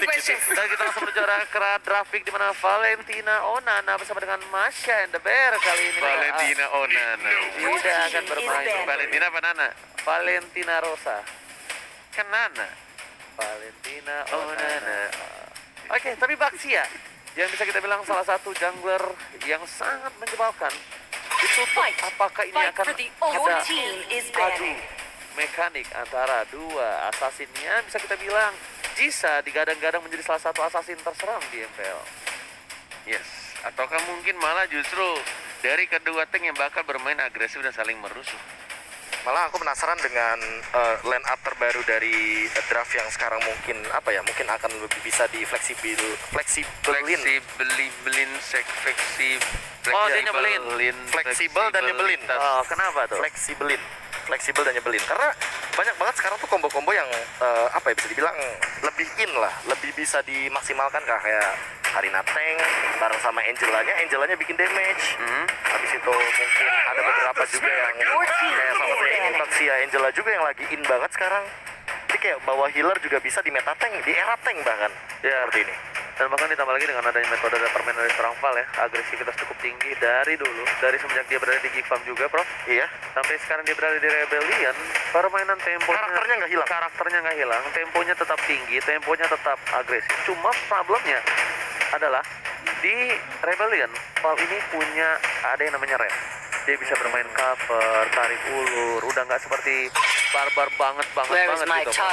mistik gitu. Dan kita langsung berbicara ke draft pick di mana Valentina Onana bersama dengan Masha and the Bear kali ini. Valentina Onana. Tidak akan bermain. Valentina apa Nana? Valentina Rosa. Kan Nana. Valentina Onana. Oke, tapi Baxia yang bisa kita bilang salah satu jungler yang sangat menyebalkan. Ditutup apakah ini akan ada adu mekanik antara dua asasinnya, bisa kita bilang Jisa digadang-gadang menjadi salah satu asasin terserang di MPL. Yes. Ataukah mungkin malah justru dari kedua tank yang bakal bermain agresif dan saling merusuh. Malah aku penasaran dengan line up terbaru dari draft yang sekarang mungkin akan lebih bisa di fleksibelin. Oh, dia nyebelin. Fleksibel dan nyebelin. Oh, kenapa tuh? Fleksibel dan nyebelin. Karena banyak banget sekarang tuh kombo-kombo yang bisa dibilang lebih lebih bisa dimaksimalkan kayak Karina tank bareng sama Angelanya bikin damage. Habis itu mungkin ada beberapa juga yang kayak sama ini Baxia Angela juga yang lagi in banget sekarang. Jadi kayak bawa healer juga bisa di meta tank, di era tank bahkan. Ya, seperti ini. Dan bahkan ditambah lagi dengan adanya metode dan permainan dari seorang Val ya, agresivitas cukup tinggi dari dulu, dari semenjak dia berada di Geek Farm juga, Prof. Iya. Sampai sekarang dia berada di Rebellion, permainan temponya karakternya nggak hilang, temponya tetap tinggi, temponya tetap agresif. Cuma problemnya adalah di Rebellion, Val ini punya ada yang namanya rem. Dia bisa bermain cover, tarik ulur, udah nggak seperti barbar banget gitu.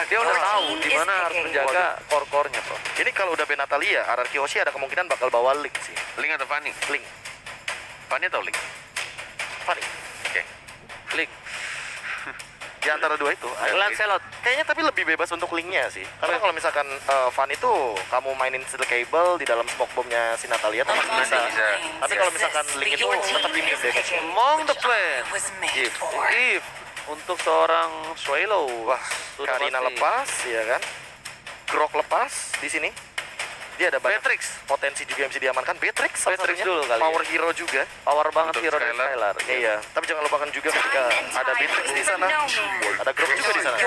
Dia udah tahu gimana harus menjaga core-core-nya, Bro. Ini kalau udah Benatalia, RRQ Oshi ada kemungkinan bakal bawa Link sih. Link atau Fanny? Link. Fanny atau Link? Fanny. Oke. Link. Di antara dua itu. Lancelot. Kayaknya tapi lebih bebas untuk Linknya sih. Karena kalau misalkan Fanny itu kamu mainin steel cable di dalam smoke bomb-nya si Natalia tuh masih bisa. Tapi kalau misalkan Link itu tetap limited damage. Among the plan. If untuk seorang Swallow. Wah, Karina lepas, ya kan? Grok lepas di sini. Dia ada banyak Beatrix. potensi juga yang bisa diamankan. Beatrix dulu kali. Power hero juga. Power banget Untuk hero dari Skylar. Skylar. Iya, tapi jangan lupakan juga ketika ada Beatrix di sana, ada Grok juga di sana.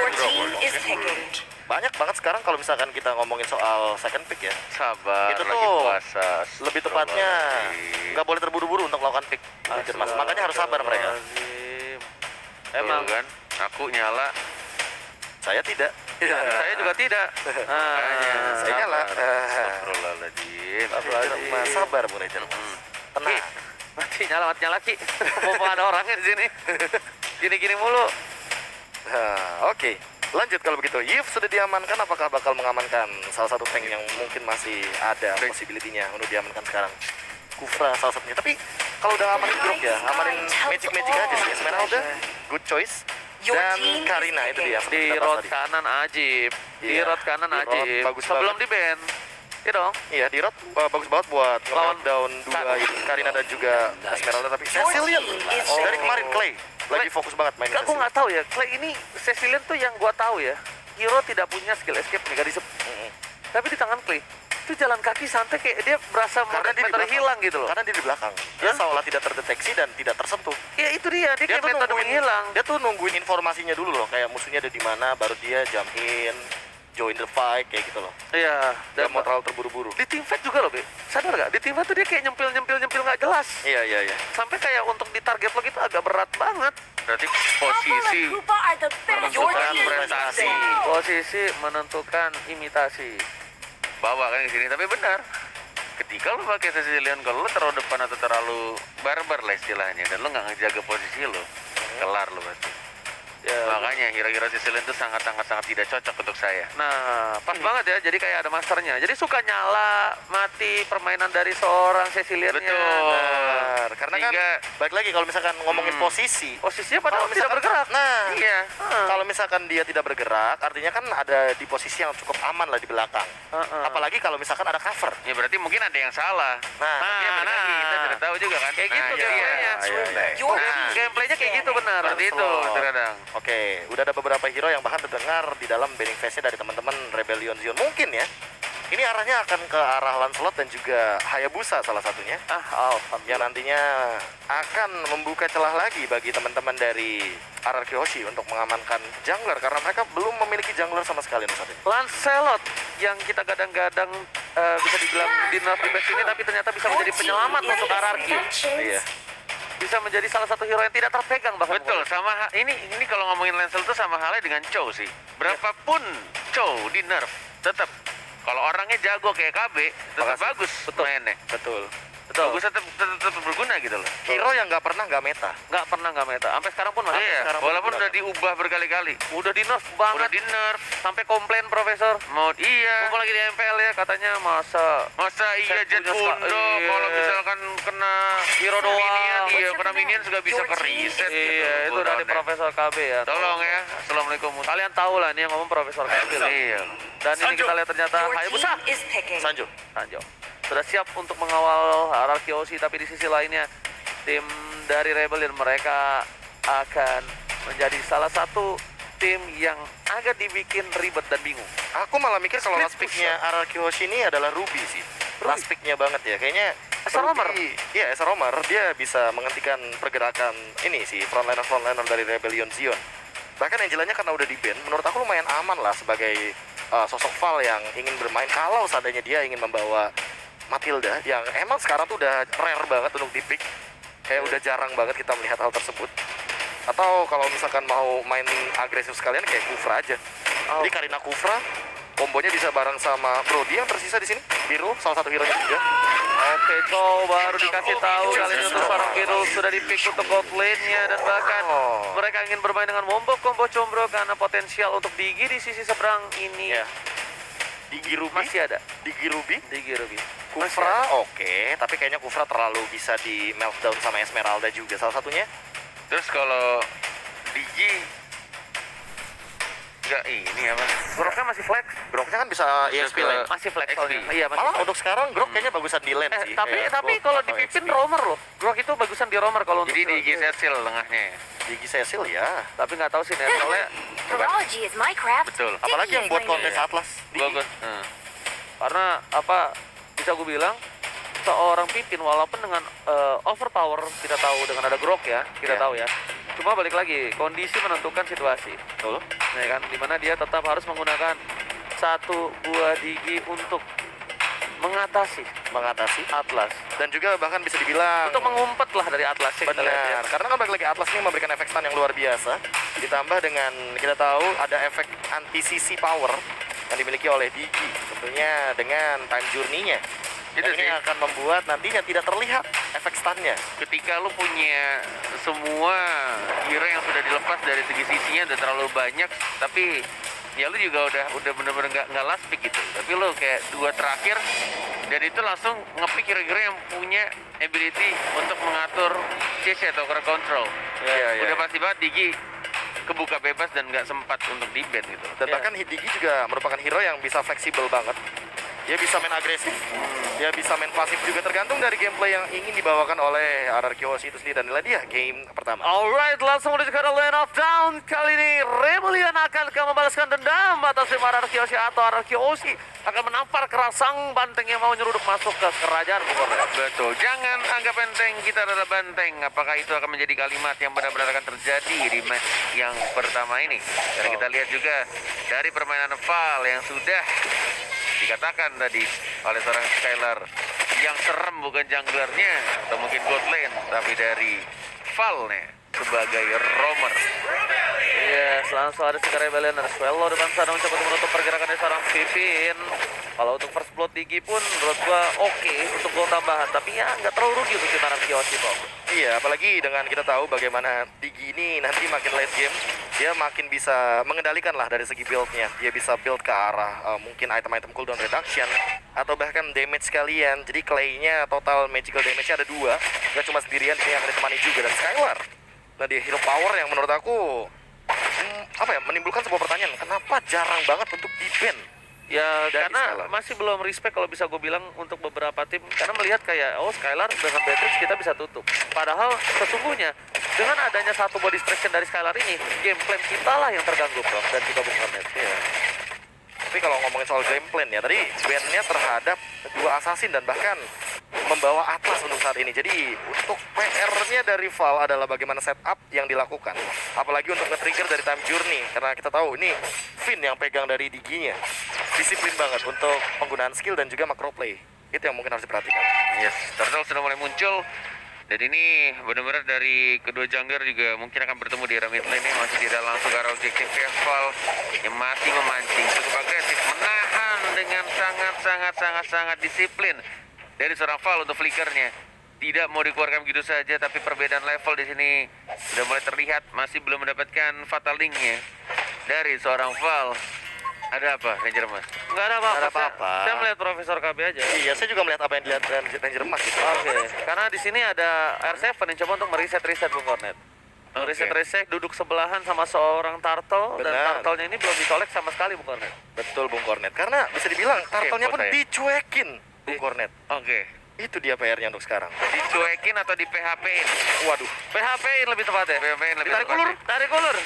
Banyak banget sekarang kalau misalkan kita ngomongin soal second pick ya. Sabar, Itu lagi tuh puasa. lebih tepatnya nggak boleh terburu-buru untuk melakukan pick. Jujur, Mas. Makanya harus sabar mereka. Emang kan, aku nyala. Saya tidak. Saya juga tidak. Saya nyala. Astagfirullahaladzim. Mas, sabar manajer. Tenang. Mati nyala Ki. Mau ada orangnya di sini. Gini-gini mulu. Oke. Lanjut kalau begitu. Yif sudah diamankan, apakah bakal mengamankan salah satu tank yang mungkin masih ada possibility-nya untuk diamankan sekarang? Kufra salah satunya. Tapi kalau udah amanin Grok ya, amanin magic aja sih. Esmeralda, good choice. Dan Karina itu dia. Di road kanan Ajib. Di road kanan Ajib. Bagus sebelum banget. di ban. Iya dong. Iya, di road bagus banget buat lawan down dua itu. Karina dan juga Esmeralda, tapi Cecilion dari kemarin Clay lagi fokus banget main. Aku nggak tahu ya. Clay ini Cecilion tuh yang gua tahu ya. Hero tidak punya skill escape nih, gak tapi di tangan Clay itu jalan kaki santai kayak dia berasa metode hilang gitu loh. Karena dia di belakang. Dia seolah tidak terdeteksi dan tidak tersentuh. Ya itu dia kayak metode menghilang. Dia tuh nungguin informasinya dulu loh, kayak musuhnya ada di mana, baru dia jump in, join the fight kayak gitu loh. Iya. Dan mau terlalu terburu-buru. Di team fight juga loh, Be. Sadar gak? Di team fight tuh dia kayak nyempil nggak jelas. Iya. Sampai kayak untuk di target lo gitu agak berat banget. Berarti posisi Menentukan prestasi. Posisi menentukan imitasi. bawa kan ke sini, tapi benar. Ketika lo pakai Cecilion, kalau lo terlalu depan atau terlalu barbar lah istilahnya, dan lo nggak ngejaga posisi lo, kelar lo pasti. Ya, makanya hero-hero Sicilian itu sangat tidak cocok untuk saya. Nah, pas banget ya. Jadi kayak ada masternya. Jadi suka nyala, mati permainan dari seorang Ceciliannya. Betul. Benar. Karena kan balik lagi kalau misalkan ngomongin posisinya padahal tidak bergerak. Nah, iya. Kalau misalkan dia tidak bergerak, artinya kan ada di posisi yang cukup aman lah di belakang. Apalagi kalau misalkan ada cover. Ya berarti mungkin ada yang salah. Tapi ya balik lagi, kita tidak tahu juga kan. Kayak gitu gameplaynya. Gameplaynya kayak gitu benar. Seperti itu terkadang. Oke, udah ada beberapa hero yang bahkan terdengar di dalam banning phase-nya dari teman-teman Rebellion Zion. Mungkin ya, ini arahnya akan ke arah Lancelot dan juga Hayabusa salah satunya. Yang nantinya akan membuka celah lagi bagi teman-teman dari RRQ Hoshi untuk mengamankan jungler karena mereka belum memiliki jungler sama sekali untuk saat ini. Lancelot yang kita gadang-gadang bisa dibilang di nerf di patch ini, tapi ternyata bisa menjadi penyelamat untuk RRQ. Iya. Bisa menjadi salah satu hero yang tidak terpegang bahkan. Betul, ini kalau ngomongin Lancel itu sama halnya dengan Chow sih. Berapapun Chow di nerf, tetap kalau orangnya jago kayak KB, tetap Makasih. bagus Betul. mainnya. Betul. Bagus, tetap berguna gitu loh. Hero yang nggak pernah nggak meta. Nggak meta. Sampai sekarang pun masih. Iya, Sekarang pun walaupun tidak. udah diubah berkali-kali. Udah di nerf banget. Udah di nerf. Sampai komplain profesor. Iya. Mumpung lagi di MPL ya, katanya masa Masa iya Set Jet punya Bundo iya. kalau misalkan kena hero doang. minion, iya kena minion juga bisa ke reset gitu. Iya, itu dari Cooldown-nya. Profesor KB ya. Tolong ya. Assalamualaikum. Kalian tahu lah nih yang ngomong Profesor KB lah. Iya. Dan ini kita lihat ternyata Hayabusa is picking. Sanjo. Sanjo sudah siap untuk mengawal RRQ Hoshi, tapi di sisi lainnya tim dari Rebellion mereka akan menjadi salah satu tim yang agak dibikin ribet dan bingung. Aku malah mikir kalau Split last pick-nya RRQ Hoshi ini adalah Ruby sih. Last pick-nya banget ya. Kayaknya Esa Romer. Iya, Esa Romer. Dia bisa menghentikan pergerakan ini sih, frontliner dari Rebellion Zion. Bahkan Angelanya karena udah di-ban, menurut aku lumayan aman lah sebagai sosok Val yang ingin bermain kalau seandainya dia ingin membawa Matilda yang emang sekarang tuh udah rare banget untuk di-pick. Kayak udah jarang banget kita melihat hal tersebut. Atau kalau misalkan mau main agresif sekalian kayak Kufra aja. Jadi Karina Kufra kombonya bisa bareng sama Brody yang tersisa di sini. Biru salah satu hero-nya juga. Oke, Chow baru dikasih tahu kali ini untuk seorang Biru sudah di-pick untuk gold lane-nya, dan bahkan mereka ingin bermain dengan combo combro karena potensial untuk Digi di sisi seberang ini Ya. Digi Ruby, masih ada. Digi Ruby, Digi Ruby. Kufra oke, tapi kayaknya Kufra terlalu bisa di meltdown sama Esmeralda juga salah satunya. Terus kalau Digi enggak ini apa? Groknya masih flex. Groknya kan bisa EXP ke- lane. Masih flex XP. soalnya. Iya, masih Malah flex. untuk sekarang Grok kayaknya bagusan di lane sih. Tapi Kayak tapi Grok kalau atau dipipin XP. roamer loh. Grok itu bagusan di roamer kalau untuk Jadi Digi Cecil tengahnya. Digi Cecil ya. Tapi nggak tahu sih nih soalnya Virology is my craft. Betul. Apalagi yang buat kontes Iya. Atlas. Digi. Bagus. karena apa bisa gue bilang seorang Pipin walaupun dengan overpower kita tahu dengan ada Grok ya kita Iya. tahu ya, cuma balik lagi kondisi menentukan situasi, Betul. ya kan, dimana dia tetap harus menggunakan satu buah Digi untuk mengatasi Atlas, Dan juga bahkan bisa dibilang untuk mengumpet lah dari Atlas ya, kita lihat ya. benar, karena kan balik lagi Atlas ini memberikan efek stun yang luar biasa. Ditambah dengan kita tahu ada efek anti CC power yang dimiliki oleh Digi, tentunya dengan time journey-nya. Itu Dan ini sih. akan membuat nantinya tidak terlihat efek stun-nya. Ketika lu punya semua hero yang sudah dilepas dari segi sisinya udah terlalu banyak, tapi ya lu juga udah bener-bener nggak last pick gitu. Tapi lu kayak dua terakhir dan itu langsung ngepick hero-hero yang punya ability untuk mengatur chase atau crowd control. Iya, iya. Udah pasti banget Digi kebuka bebas dan nggak sempat untuk di ban gitu. Dan Iya. bahkan Digi juga merupakan hero yang bisa fleksibel banget. Dia bisa main agresif, dia bisa main pasif juga, tergantung dari gameplay yang ingin dibawakan oleh RRQ Hoshi itu sendiri. Dan inilah dia game pertama. Alright, langsung menuju ke lane of down. Kali ini Rebellion akan membalaskan dendam atas tim RRQ Hoshi, atau RRQ Hoshi akan menampar kerasang banteng yang mau nyeruduk masuk ke kerajaan Bogor. Betul, jangan anggap enteng kita adalah banteng. Apakah itu akan menjadi kalimat yang benar-benar akan terjadi di match yang pertama ini? Karena kita lihat juga dari permainan Val yang sudah dikatakan tadi oleh seorang Skylar yang serem bukan junglernya atau mungkin bot lane, tapi dari Val nih sebagai roamer. Iya, langsung ada si Rebellion dari Swallow depan sana mencoba untuk menutup pergerakan dari seorang Pipin. Kalau untuk first blood Digi pun menurut gua oke untuk gol tambahan, tapi ya nggak terlalu rugi untuk tim RRQ Hoshi kok. Iya, apalagi dengan kita tahu bagaimana Digi ini nanti makin late game, dia makin bisa mengendalikan lah dari segi build-nya. Dia bisa build ke arah mungkin item-item cooldown reduction atau bahkan damage sekalian. Jadi Clay-nya total magical damage-nya ada 2, nggak cuma sendirian, ini akan ditemani juga dan Skylar. Nah, di hero power yang menurut aku menimbulkan sebuah pertanyaan, kenapa jarang banget untuk di-ban? Ya Dari karena Skylar. masih belum respect kalau bisa gue bilang untuk beberapa tim, karena melihat kayak Skylar dengan Beatrix kita bisa tutup. Padahal sesungguhnya dengan adanya satu body distraction dari Skylar ini, game plan kita lah yang terganggu, Bro, dan juga Bung Hernet. Iya. Tapi kalau ngomongin soal game plan ya, tadi ban-nya terhadap 2 assassin dan bahkan membawa Atlas untuk saat ini. Jadi untuk PR-nya dari Val adalah bagaimana setup yang dilakukan. Apalagi untuk nge-trigger dari time journey. Karena kita tahu ini Finn yang pegang dari Digi-nya. Disiplin banget untuk penggunaan skill dan juga macro play. Itu yang mungkin harus diperhatikan. Yes, Turtle sudah mulai muncul. Dan ini benar-benar dari kedua jungler juga mungkin akan bertemu di area mid lane ini. Masih tidak langsung ke arah objektif Val yang masih memancing cukup agresif, menahan dengan sangat disiplin dari seorang Val untuk flickernya. Tidak mau dikeluarkan begitu saja, tapi perbedaan level di sini sudah mulai terlihat. Masih belum mendapatkan fatal link-nya dari seorang Val. Ada apa, Ranger Mas? Nggak ada apa-apa. Nggak ada apa-apa. Saya melihat Profesor KB aja. Iya, saya juga melihat apa yang dilihat Ranger Emas gitu. Oke, karena di sini ada R7 yang coba untuk meriset Bung Cornet. Reset duduk sebelahan sama seorang Turtle. Dan Benar. Turtle-nya ini belum dicolek sama sekali Bung Cornet. Betul Bung Cornet. Karena bisa dibilang Turtle-nya pun saya. dicuekin Bung Cornet. Oke. Itu dia PR-nya untuk sekarang. Dicuekin atau di PHP-in? Waduh. PHP-in lebih tepat ya. PHP-in lebih Tarik tepat. ulur, tarik ulur.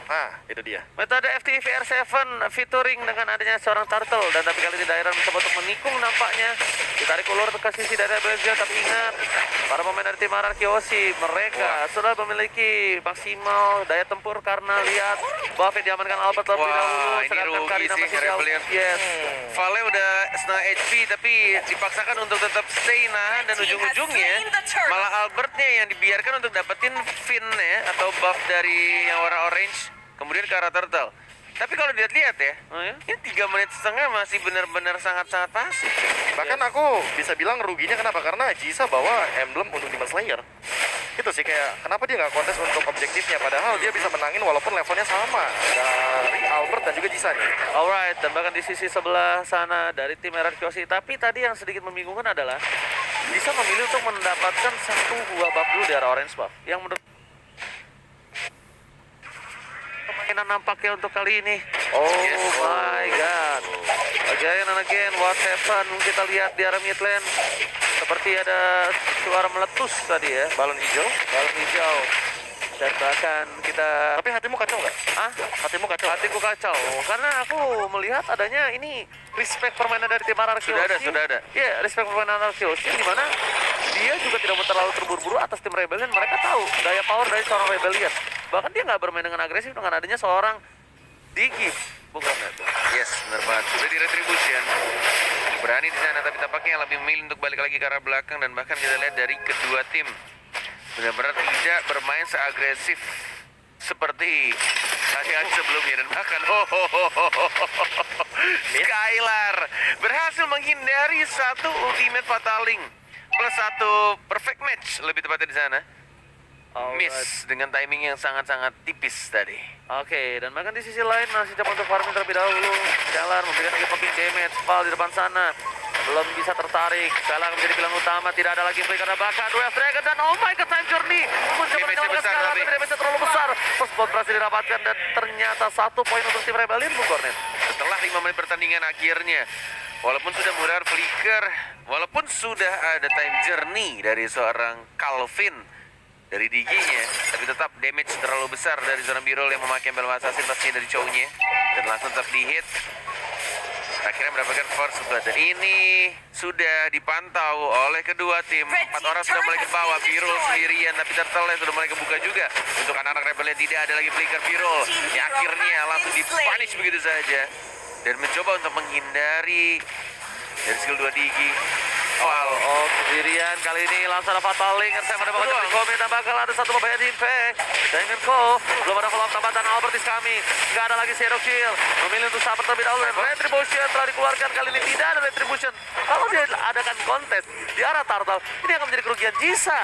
Nah, itu dia. Metode FTV R7 featuring dengan adanya seorang Turtle. Dan tapi kali ini Dairon mencoba untuk menikung nampaknya. Ditarik ulur ke sisi dari Belgia. Tapi ingat, para pemain dari tim Ararkiosi, mereka sudah memiliki maksimal daya tempur karena lihat Buffy diamankan Albert terlebih Wah, dahulu. ini Sedangkan rugi Karina sih masih jauh. Rebellion. Yes. Vale udah setengah HP tapi dipaksakan untuk tetap stay nahan dan ujung-ujungnya malah Albertnya yang dibiarkan untuk dapetin Finn ya atau buff dari yang warna orange kemudian ke arah Turtle. Tapi kalau dilihat-lihat ya, ini 3 menit setengah masih benar-benar sangat-sangat pasif. Bahkan aku bisa bilang ruginya kenapa? Karena Jisa bawa emblem untuk Demon Slayer. Itu sih kayak kenapa dia nggak kontes untuk objektifnya, padahal dia bisa menangin walaupun levelnya sama dari Albert dan juga Jisa nih. Alright, dan bahkan di sisi sebelah sana dari tim Ararkiosi. Tapi tadi yang sedikit membingungkan adalah bisa memilih untuk mendapatkan satu buah buff dulu di arah orange buff. Yang menurut permainan nampaknya untuk kali ini. Oh my god. Again and again, what happened? Kita lihat di arah mid lane. Seperti ada suara meletus tadi ya. Balon hijau. Balon hijau. Dan bahkan kita... Tapi hatimu kacau nggak? Ah? Hatimu kacau? Hatiku kacau. Karena aku melihat adanya ini respect permainan dari tim Ararkiosi. Sudah ada. Iya, respect permainan Ararkiosi. Di mana dia juga tidak mau terlalu terburu-buru atas tim Rebellion. Mereka tahu daya power dari seorang Rebellion. Bahkan dia nggak bermain dengan agresif dengan adanya seorang Digi. Bukan itu. Yes, benar banget. Sudah di retribution. Berani di sana tapi tampaknya yang lebih memilih untuk balik lagi ke arah belakang dan bahkan kita lihat dari kedua tim benar-benar tidak bermain seagresif seperti hari-hari sebelumnya dan bahkan Skylar berhasil menghindari satu ultimate fataling plus satu perfect match lebih tepatnya di sana. Miss dengan timing yang sangat-sangat tipis tadi. Oke, dan bahkan di sisi lain masih coba untuk farming terlebih dahulu. Skylar memberikan lagi popping damage. Val di depan sana belum bisa tertarik. Skylar menjadi pilihan utama. Tidak ada lagi play karena bahkan Wave Dragon dan oh my god, time journey mencoba menyelamatkan besar, Skylar, tapi tapi bisa terlalu besar. First spot berhasil didapatkan dan ternyata 1 poin untuk tim Rebellion, Bung Cornet. Setelah 5 menit pertandingan akhirnya, walaupun sudah murah flicker, walaupun sudah ada time journey dari seorang Calvin dari Digi-nya, tapi tetap damage terlalu besar dari seorang Birol yang memakai emblem assassin pastinya dari Chow-nya dan langsung tetap di-hit. Akhirnya mendapatkan first blood dan ini sudah dipantau oleh kedua tim. 4 orang sudah mulai ke bawah, Birol sendirian tapi Turtle sudah mulai kebuka juga. Untuk anak-anak Rebellion tidak ada lagi flicker Birol yang akhirnya langsung dipunish begitu saja dan mencoba untuk menghindari dari skill 2 Digi. Oh, sendirian kali ini langsung ada fatal link. Saya mendapatkan komen dan bakal ada satu pemain impact. Dengan Ko, belum ada follow up tambatan Albertis kami. Nggak ada lagi Shadow Kill. Memilih untuk sabar terlebih dahulu. Dan Retribution telah dikeluarkan kali ini. Tidak ada Retribution. Kalau dia adakan kontes di arah Turtle, ini akan menjadi kerugian Jisa.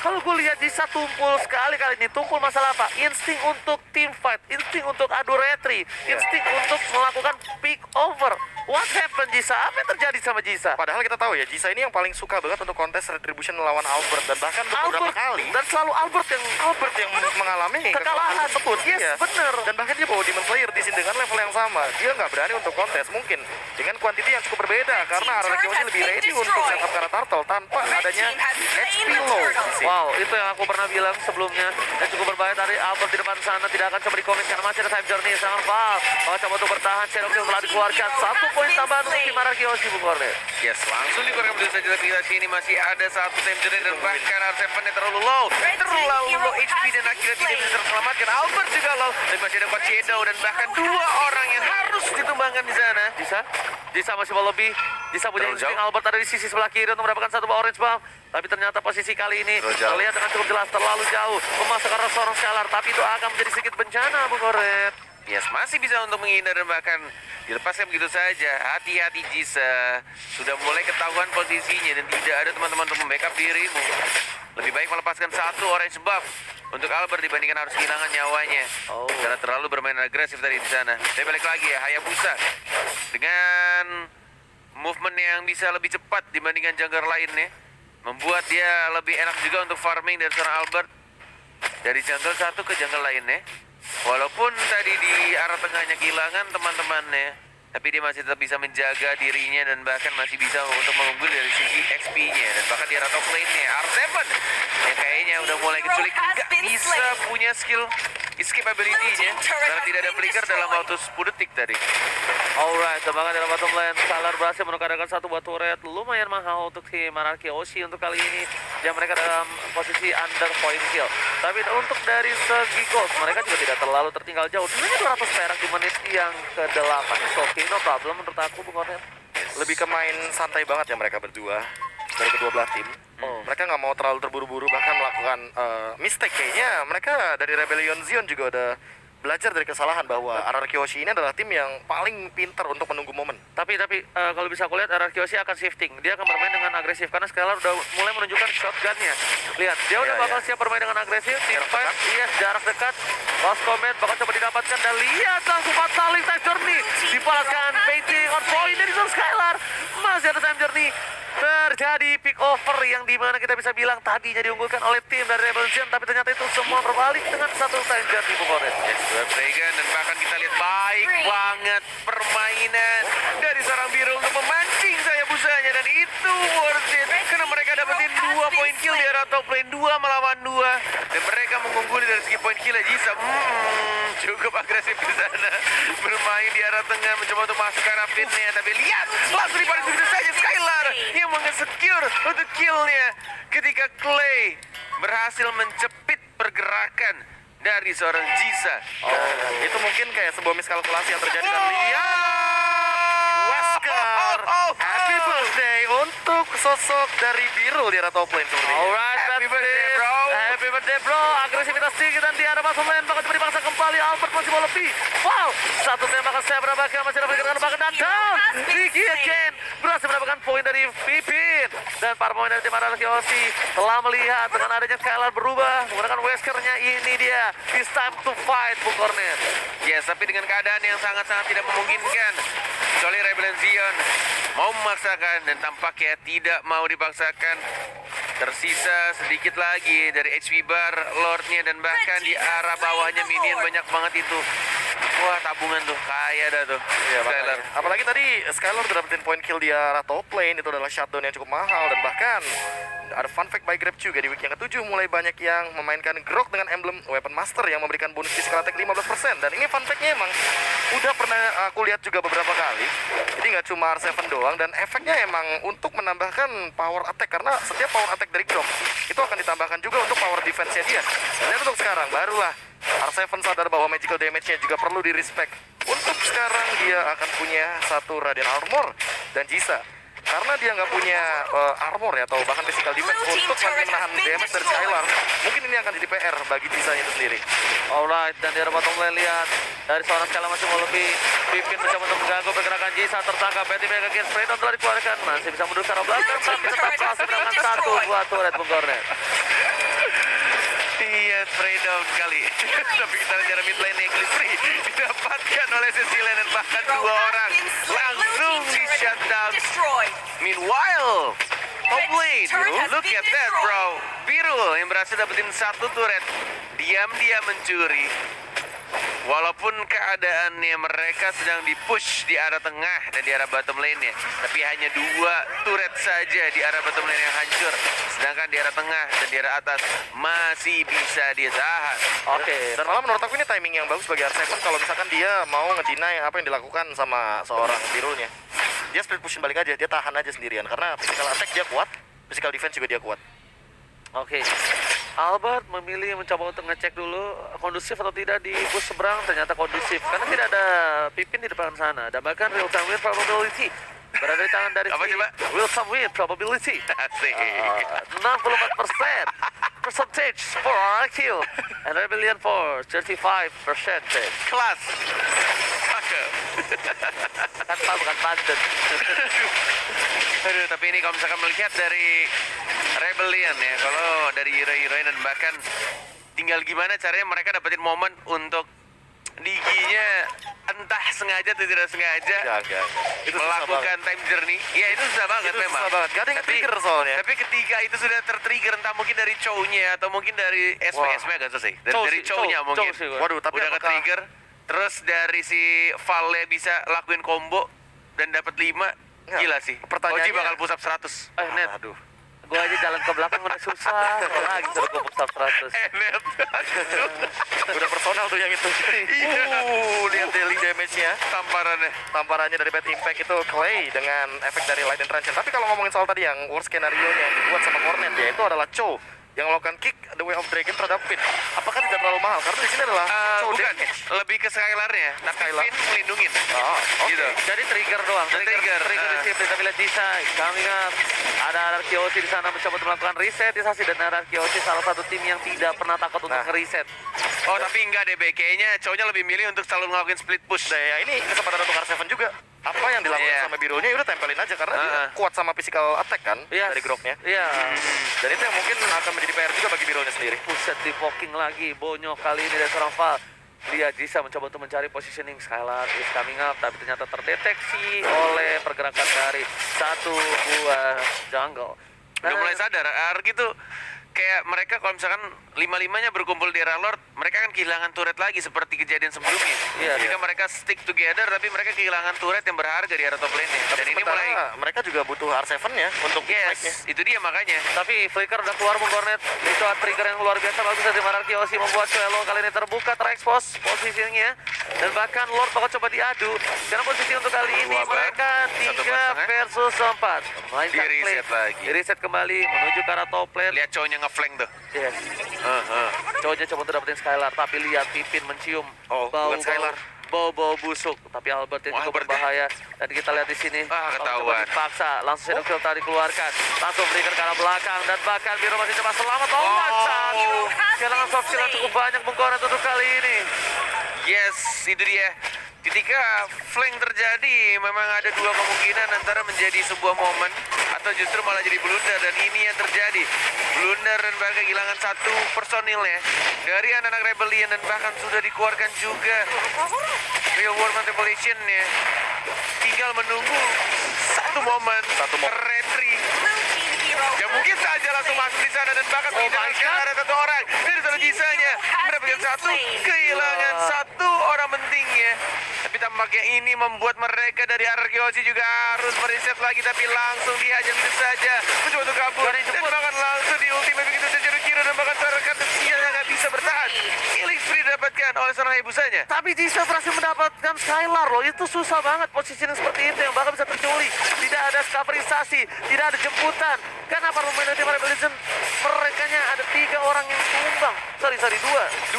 Kalau gue lihat Jisa tumpul sekali kali ini. Tumpul masalah apa? Insting untuk team fight. Insting untuk adu retri. Insting untuk melakukan pick over. What happened Jisa? Apa yang terjadi sama Jisa? Padahal kita tahu ya, Jisa ini yang paling suka banget untuk kontes retribution melawan Albert dan bahkan beberapa kali dan selalu Albert yang mengalami kekalahan tersebut. Yes, Iya. bener. Dan bahkan dia bawa Demon Slayer di sini dengan level yang sama. Dia nggak berani untuk kontes mungkin dengan quantity yang cukup berbeda karena Ararkiosi lebih ready untuk setup karena Turtle tanpa adanya HP low di sini. Wow, itu yang aku pernah bilang sebelumnya. Dan cukup berbahaya tadi Albert di depan sana tidak akan coba dikomit karena masih ada time journey. Sangat Val. Oh, coba untuk bertahan. Shadow Kill telah dikeluarkan. 1 poin tambahan untuk tim Arkeoshi, Bung Kornet. Yes, langsung dikeluarkan begitu saja. Tapi kita sini masih ada satu time journey dan bahkan R7-nya terlalu low HP dan akhirnya tidak bisa terselamatkan. Albert juga low, dan masih ada Pacedo dan bahkan dua orang yang harus ditumbangkan di sana. Jisa masih mau lebih. Jisa punya Terlalu insting. jauh. Albert ada di sisi sebelah kiri untuk mendapatkan satu orange bomb. Tapi ternyata posisi kali ini Terlalu jauh. terlihat dengan cukup jelas terlalu jauh memasukkan seorang Scalar. Tapi itu akan menjadi sedikit bencana, Bung Kornet. Yes, masih bisa untuk menghindar dan bahkan dilepaskan begitu saja. Hati-hati Jisa, sudah mulai ketahuan posisinya dan tidak ada teman-teman untuk membackup dirimu. Lebih baik melepaskan satu orange buff untuk Albert dibandingkan harus kehilangan nyawanya. Karena terlalu bermain agresif tadi di sana. Tapi balik lagi ya, Hayabusa dengan movement yang bisa lebih cepat dibandingkan jungler lainnya, membuat dia lebih enak juga untuk farming dari seorang Albert. Dari jungle satu ke jungle lainnya. Walaupun tadi di arah tengahnya kehilangan teman-temannya, tapi dia masih tetap bisa menjaga dirinya dan bahkan masih bisa untuk mengunggul dari sisi XP-nya. Dan bahkan di arah top lane-nya, R7 yang kayaknya udah mulai keculik, nggak bisa punya skill escape ability-nya karena tidak ada flicker dalam waktu 10 detik tadi. Alright, tembakan dalam bottom lane. Scalar berhasil menukar satu buah turret. Lumayan mahal untuk tim Arkeoshi untuk kali ini. Yang mereka dalam posisi under point kill. Tapi untuk dari segi gold, mereka juga tidak terlalu tertinggal jauh. Sebenarnya 200 perak di menit yang ke-8. So, okay, no problem menurut aku, Bung Kornet. Lebih ke main santai banget ya mereka berdua dari kedua belah tim. Mereka nggak mau terlalu terburu-buru, bahkan melakukan mistake kayaknya. Mereka dari Rebellion Zion juga udah belajar dari kesalahan bahwa Arkeoshi ini adalah tim yang paling pintar untuk menunggu momen. Tapi kalau bisa aku lihat Arkeoshi akan shifting. Dia akan bermain dengan agresif karena Scalar udah mulai menunjukkan shotgunnya. Lihat, dia udah bakal siap bermain dengan agresif. Teamfight, yes, jarak dekat. Lost comment bakal coba didapatkan dan lihat langsung saling time journey. Dibalaskan painting on point dari seorang Scalar. Masih ada time journey. Terjadi pick over yang dimana kita bisa bilang tadinya diunggulkan oleh tim dari Rebellion, tapi ternyata itu semua berbalik dengan satu time journey, Bung Kornet. Yes, Dragon dan bahkan kita lihat baik banget permainan dari seorang biru untuk memancing saya busanya dan itu worth it karena mereka dapetin 2 poin kill di arah top lane 2 melawan 2 dan mereka mengungguli dari segi poin kill Jisa. Cukup agresif di sana bermain di arah tengah mencoba untuk masuk ke arah pitnya, tapi lihat langsung dipanis begitu saja Skylar yang menge-secure untuk killnya ketika Clay berhasil mencepit pergerakan dari seorang Jisa. Itu mungkin kayak sebuah miskalkulasi yang terjadi dan lihat Wesker. Happy birthday untuk sosok dari biru di arah top lane sepertinya. Alright, Happy birthday, bro. Happy birthday, bro. Agresivitas tinggi dan di arah bottom lane bakal coba dipaksa kembali. Albert masih mau lebih. Wow, satu tembakan saya mendapatkan masih dapat dikatakan bahkan dan down. Vicky again berhasil mendapatkan poin dari Pipin dan para pemain dari tim Arkeoshi telah melihat dengan adanya Scalar berubah menggunakan Weskernya. Ini dia, it's time to fight, Bung Kornet. Yes, tapi dengan keadaan yang sangat-sangat tidak memungkinkan. Kecuali Rebellion Zion mau memaksakan dan tampaknya tidak mau dipaksakan. Tersisa sedikit lagi dari HP bar Lordnya dan bahkan di arah bawahnya minion banyak banget itu. Wah, tabungan tuh, kaya dah tuh. Iya, Skylar. makanya. Apalagi tadi Skylar udah dapetin point kill di arah top lane, itu adalah shutdown yang cukup mahal dan bahkan ada fun fact by Grab juga di week yang ke-7 mulai banyak yang memainkan Grok dengan emblem Weapon Master yang memberikan bonus physical attack 15% dan ini fun fact-nya emang udah pernah aku lihat juga beberapa kali. Jadi nggak cuma R7 doang dan efeknya emang untuk menambahkan power attack karena setiap power attack dari Grok itu akan ditambahkan juga untuk power defense-nya dia. Dan untuk sekarang barulah R7 sadar bahwa magical damage-nya juga perlu di-respect. Untuk sekarang dia akan punya satu Radiant Armor dan Jisa. Karena dia nggak punya armor ya atau bahkan physical defense untuk nanti menahan damage dari Skylar, mungkin ini akan jadi PR bagi Jisa-nya itu sendiri. Alright, dan di arah bottom lane lihat dari seorang Scalar masih mau lebih. Pipin mencoba untuk mengganggu pergerakan Jisa, tertangkap. Betty Mega again spray down telah dikeluarkan, masih bisa mundur ke arah belakang tapi tetap berhasil mendapatkan satu buah turret, Bung Kornet. Iya, spray down kali. Tapi kita lihat mid lane yang free didapatkan oleh Cecilia dan bahkan 2 orang langsung di shutdown. Meanwhile, top lane, look at that bro. Biru yang berhasil dapetin satu turret, diam-diam mencuri. Walaupun keadaannya mereka sedang di-push di arah tengah dan di arah bottom lane-nya, tapi hanya 2 turret saja di arah bottom lane yang hancur. Sedangkan di arah tengah dan di arah atas masih bisa ditahan. Oke, dan malah menurut aku ini timing yang bagus bagi R7 kalau misalkan dia mau ngedeny apa yang dilakukan sama seorang Birulnya. Dia split pushin balik aja, dia tahan aja sendirian karena physical attack dia kuat, physical defense juga dia kuat. Oke. Albert memilih mencoba untuk ngecek dulu kondusif atau tidak di bus seberang. Ternyata kondusif karena tidak ada Pipin di depan sana. Dan bahkan real time win probability berada di tangan dari Apa si coba? real time win probability. Asik. 64% percentage for RQ and Rebellion for 35%. Kelas. Cakep. Tanpa bukan Banten. Aduh, tapi ini kalau misalkan melihat dari Rebellion ya, kalau dari hero-heronya dan bahkan tinggal gimana caranya mereka dapetin momen untuk Diginya entah sengaja atau tidak sengaja Enggak. Itu susah melakukan banget. time journey. Ya itu susah banget Itu memang. susah banget. Gak ada yang Tapi- trigger soalnya. Tapi ketika itu sudah tertrigger entah mungkin dari cownya atau mungkin dari Wah. SP agak susah sih. Dari, Cow dari sih, cownya cow mungkin. sih gua. Waduh, tapi udah apakah- ke-trigger. Terus dari si Valnya bisa lakuin combo dan dapat 5. Nggak, Gila sih. pertanyaannya- Oji bakal push up 100. Net, Aduh. gua aja jalan ke belakang udah susah. Lagi suruh gua push up 100. Net. Udah personal tuh yang itu. Lihat daily damage-nya. Tamparannya. Tamparannya dari Bad Impact itu Clay dengan efek dari Light and Transient. Tapi kalau ngomongin soal tadi yang worst scenario-nya yang dibuat sama Cornet ya, itu adalah Cho yang melakukan kick The Way of Dragon terhadap Pin. Apakah tidak terlalu mahal? Karena di sini adalah Cho Bukan, damage. lebih ke Skylar-nya. Tapi Skylar. Finn melindungin. Oh, oke. Gitu. Jadi trigger doang. Trigger, di sini. Kita lihat Disa. Kami ingat ada Arkeosi di sana mencoba untuk melakukan resetisasi dan Arkeosi salah satu tim yang tidak pernah takut untuk Nah. nge-reset. Oh tapi enggak deh, kayaknya cowoknya lebih milih untuk selalu ngelakuin split push. Nah, ya ini kesempatan untuk R7 juga. Apa yang dilakukan Iya. sama Birunya udah tempelin aja karena dia Heeh. kuat sama physical attack kan Yes. dari Groknya. Iya. Dan itu yang mungkin akan menjadi PR juga bagi Birunya sendiri. Puset di poking lagi. Bonyok kali ini dari seorang Val. Lihat Disa mencoba untuk mencari positioning. Skylar is coming up. Tapi ternyata terdeteksi oleh pergerakan dari satu buah jungle. Udah mulai sadar, Arki tuh kayak mereka kalau misalkan 5-5-nya berkumpul di Arah Lord, mereka kan kehilangan turret lagi seperti kejadian sebelumnya. Iya, Ketika mereka stick together, tapi mereka kehilangan turret yang berharga di arah top lane-nya. Dan ini Sementara mulai, mereka juga butuh R7 ya untuk fight-nya. yes, itu dia makanya. Tapi Flicker udah keluar Bung Cornet. Itu trigger yang luar biasa bagus dari Arkeosi membuat Suelo kali ini terbuka, terekspos posisinya. Dan bahkan Lord bakal coba diadu. Karena posisi untuk kali ini Dua bar, mereka 1 3 bar, versus 4. Memainkan Di reset play. lagi. Di reset kembali menuju ke arah top lane. Lihat cowoknya ngeflank tuh. Yes. Cowoknya coba untuk dapetin Skylar, tapi lihat Pipin mencium Oh, bukan Skylar. bau busuk. Tapi Albert yang Oh, cukup Albert ya? berbahaya. Dan kita lihat di sini. Ah, Kalau ketahuan. coba dipaksa, langsung Shadow Field tadi dikeluarkan. Langsung berikan ke arah belakang. Dan bahkan Biro masih coba selamat. Oh, Macam. Kehilangan soft skill yang cukup banyak Bung Cornet untuk kali ini. Yes, itu dia. Ketika flank terjadi, memang ada 2 kemungkinan antara menjadi sebuah momen atau justru malah jadi blunder, dan ini yang terjadi. Blunder dan bahkan kehilangan 1 personilnya dari anak-anak Rebellion dan bahkan sudah dikeluarkan juga Real World Manipulation-nya. Tinggal menunggu satu momen, retri yang mungkin saja langsung masuk di sana dan bahkan menghilangkan ada 1 orang dari satu sisanya mendapatkan 1, kehilangan 1 orang pentingnya. Tapi tampaknya ini membuat mereka dari Arkeosi juga harus mereset lagi, tapi langsung dihajar begitu saja mencoba untuk kabur dan bahkan langsung di ultimate begitu saja Rukiro dan bahkan serangan sialnya nggak bisa bertahan. Killing spree didapatkan oleh seorang Hebusanya. Tapi Disa berhasil mendapatkan Skylar loh. Itu susah banget posisinya seperti itu yang bahkan bisa terculik. Tidak ada coverisasi, tidak ada jemputan. Kenapa pemain tim Rebellion mereka ada 3 orang yang tumbang. Sorry 2. 2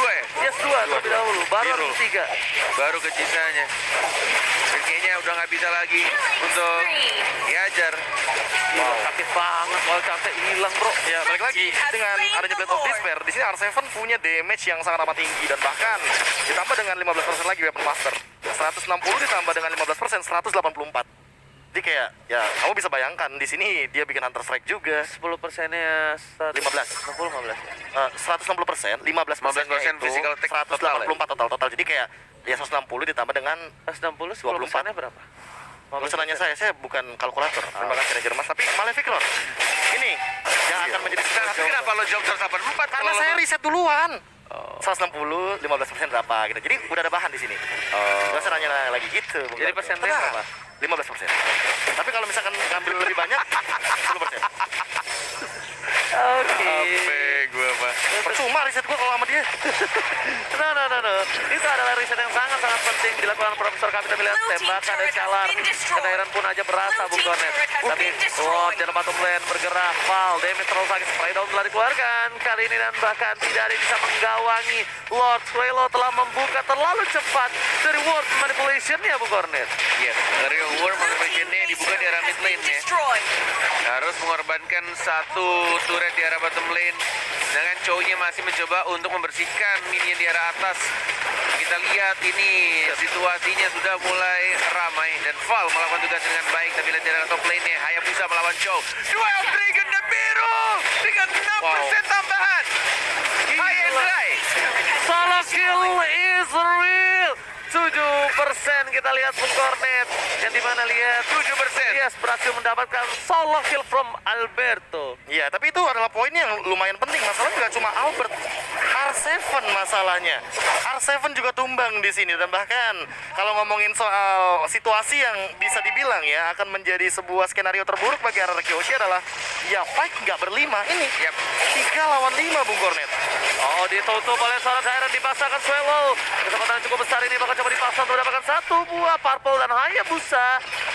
ya? Yes 2 terlebih dahulu. Baru Biru. harus 3. Baru ke sisanya. Dan kayaknya udah nggak bisa lagi untuk diajar. Wow. Sakit banget kalau capek hilang bro. Ya, balik lagi dengan adanya Blade of Despair. Di sini R7 punya damage yang sangat amat tinggi dan bahkan ditambah dengan 15% lagi Weapon Master. 160 ditambah dengan 15% 184. Jadi kayak ya kamu bisa bayangkan di sini dia bikin Hunter Strike juga. 10%-nya 15. 15 ya. 160%, 15% 15% physical attack total ya? 184 total. Jadi kayak ya 160 ditambah dengan 160 10%-nya berapa? Pesanannya saya bukan kalkulator. Terima kasih Ranger Mas, tapi Malefic Lord. Ini yang akan menjadi Tapi kenapa lo jawab 184? karena saya riset duluan. Oh. 160, 15% berapa gitu. Jadi udah ada bahan di sini. Gak usah nanya lagi gitu. Bung Jadi Gardo. persennya Tenang. berapa? 15%. Tapi kalau misalkan ngambil lebih banyak, 10%. Oke. Ape gua mah. Percuma riset gua kalau sama dia. No. Itu adalah riset yang sangat-sangat penting dilakukan Profesor kami. Kita lihat Blue team tembakan dari turret has Calar. been destroyed. Kedairan pun aja berasa, Blue Bung team Cornet. turret has Tapi been destroyed. Lord jangan bottom lane bergerak. Val, damage terlalu sakit. Spray down telah dikeluarkan kali ini dan bahkan tidak ada yang bisa menggawangi. Lord Swelo telah membuka terlalu cepat dari word manipulation-nya, Bung Cornet. Yes, dari War Blue team Motivation-nya base dibuka di arah turret mid has been lane ya. destroyed. Harus mengorbankan satu turret di arah bottom lane. Sedangkan Chow-nya masih mencoba untuk membersihkan minion di arah atas. Kita lihat ini situasinya sudah mulai ramai dan Val melakukan tugas dengan baik. Tapi lihat di arah top lane-nya Hayabusa melawan Chow. Duel Dragon the biru dengan 6% tambahan. High and dry. Solo kill is real. 7% kita lihat Bung Cornet. Yang dimana lihat 7%. Yes, berhasil mendapatkan solo kill from Alberto. Iya, tapi itu adalah poin yang lumayan penting. Masalahnya nggak cuma Albert, R7 masalahnya. R7 juga tumbang di sini dan bahkan kalau ngomongin soal situasi yang bisa dibilang ya akan menjadi sebuah skenario terburuk bagi RRQ Kyoshi adalah ya fight nggak berlima ini. Yap. 3 lawan 5 Bung Cornet. Oh, ditutup oleh seorang Siren, dipasangkan Swallow. Kesempatan yang cukup besar ini bakal coba dipasang untuk mendapatkan satu buah Purple dan Hayabusa.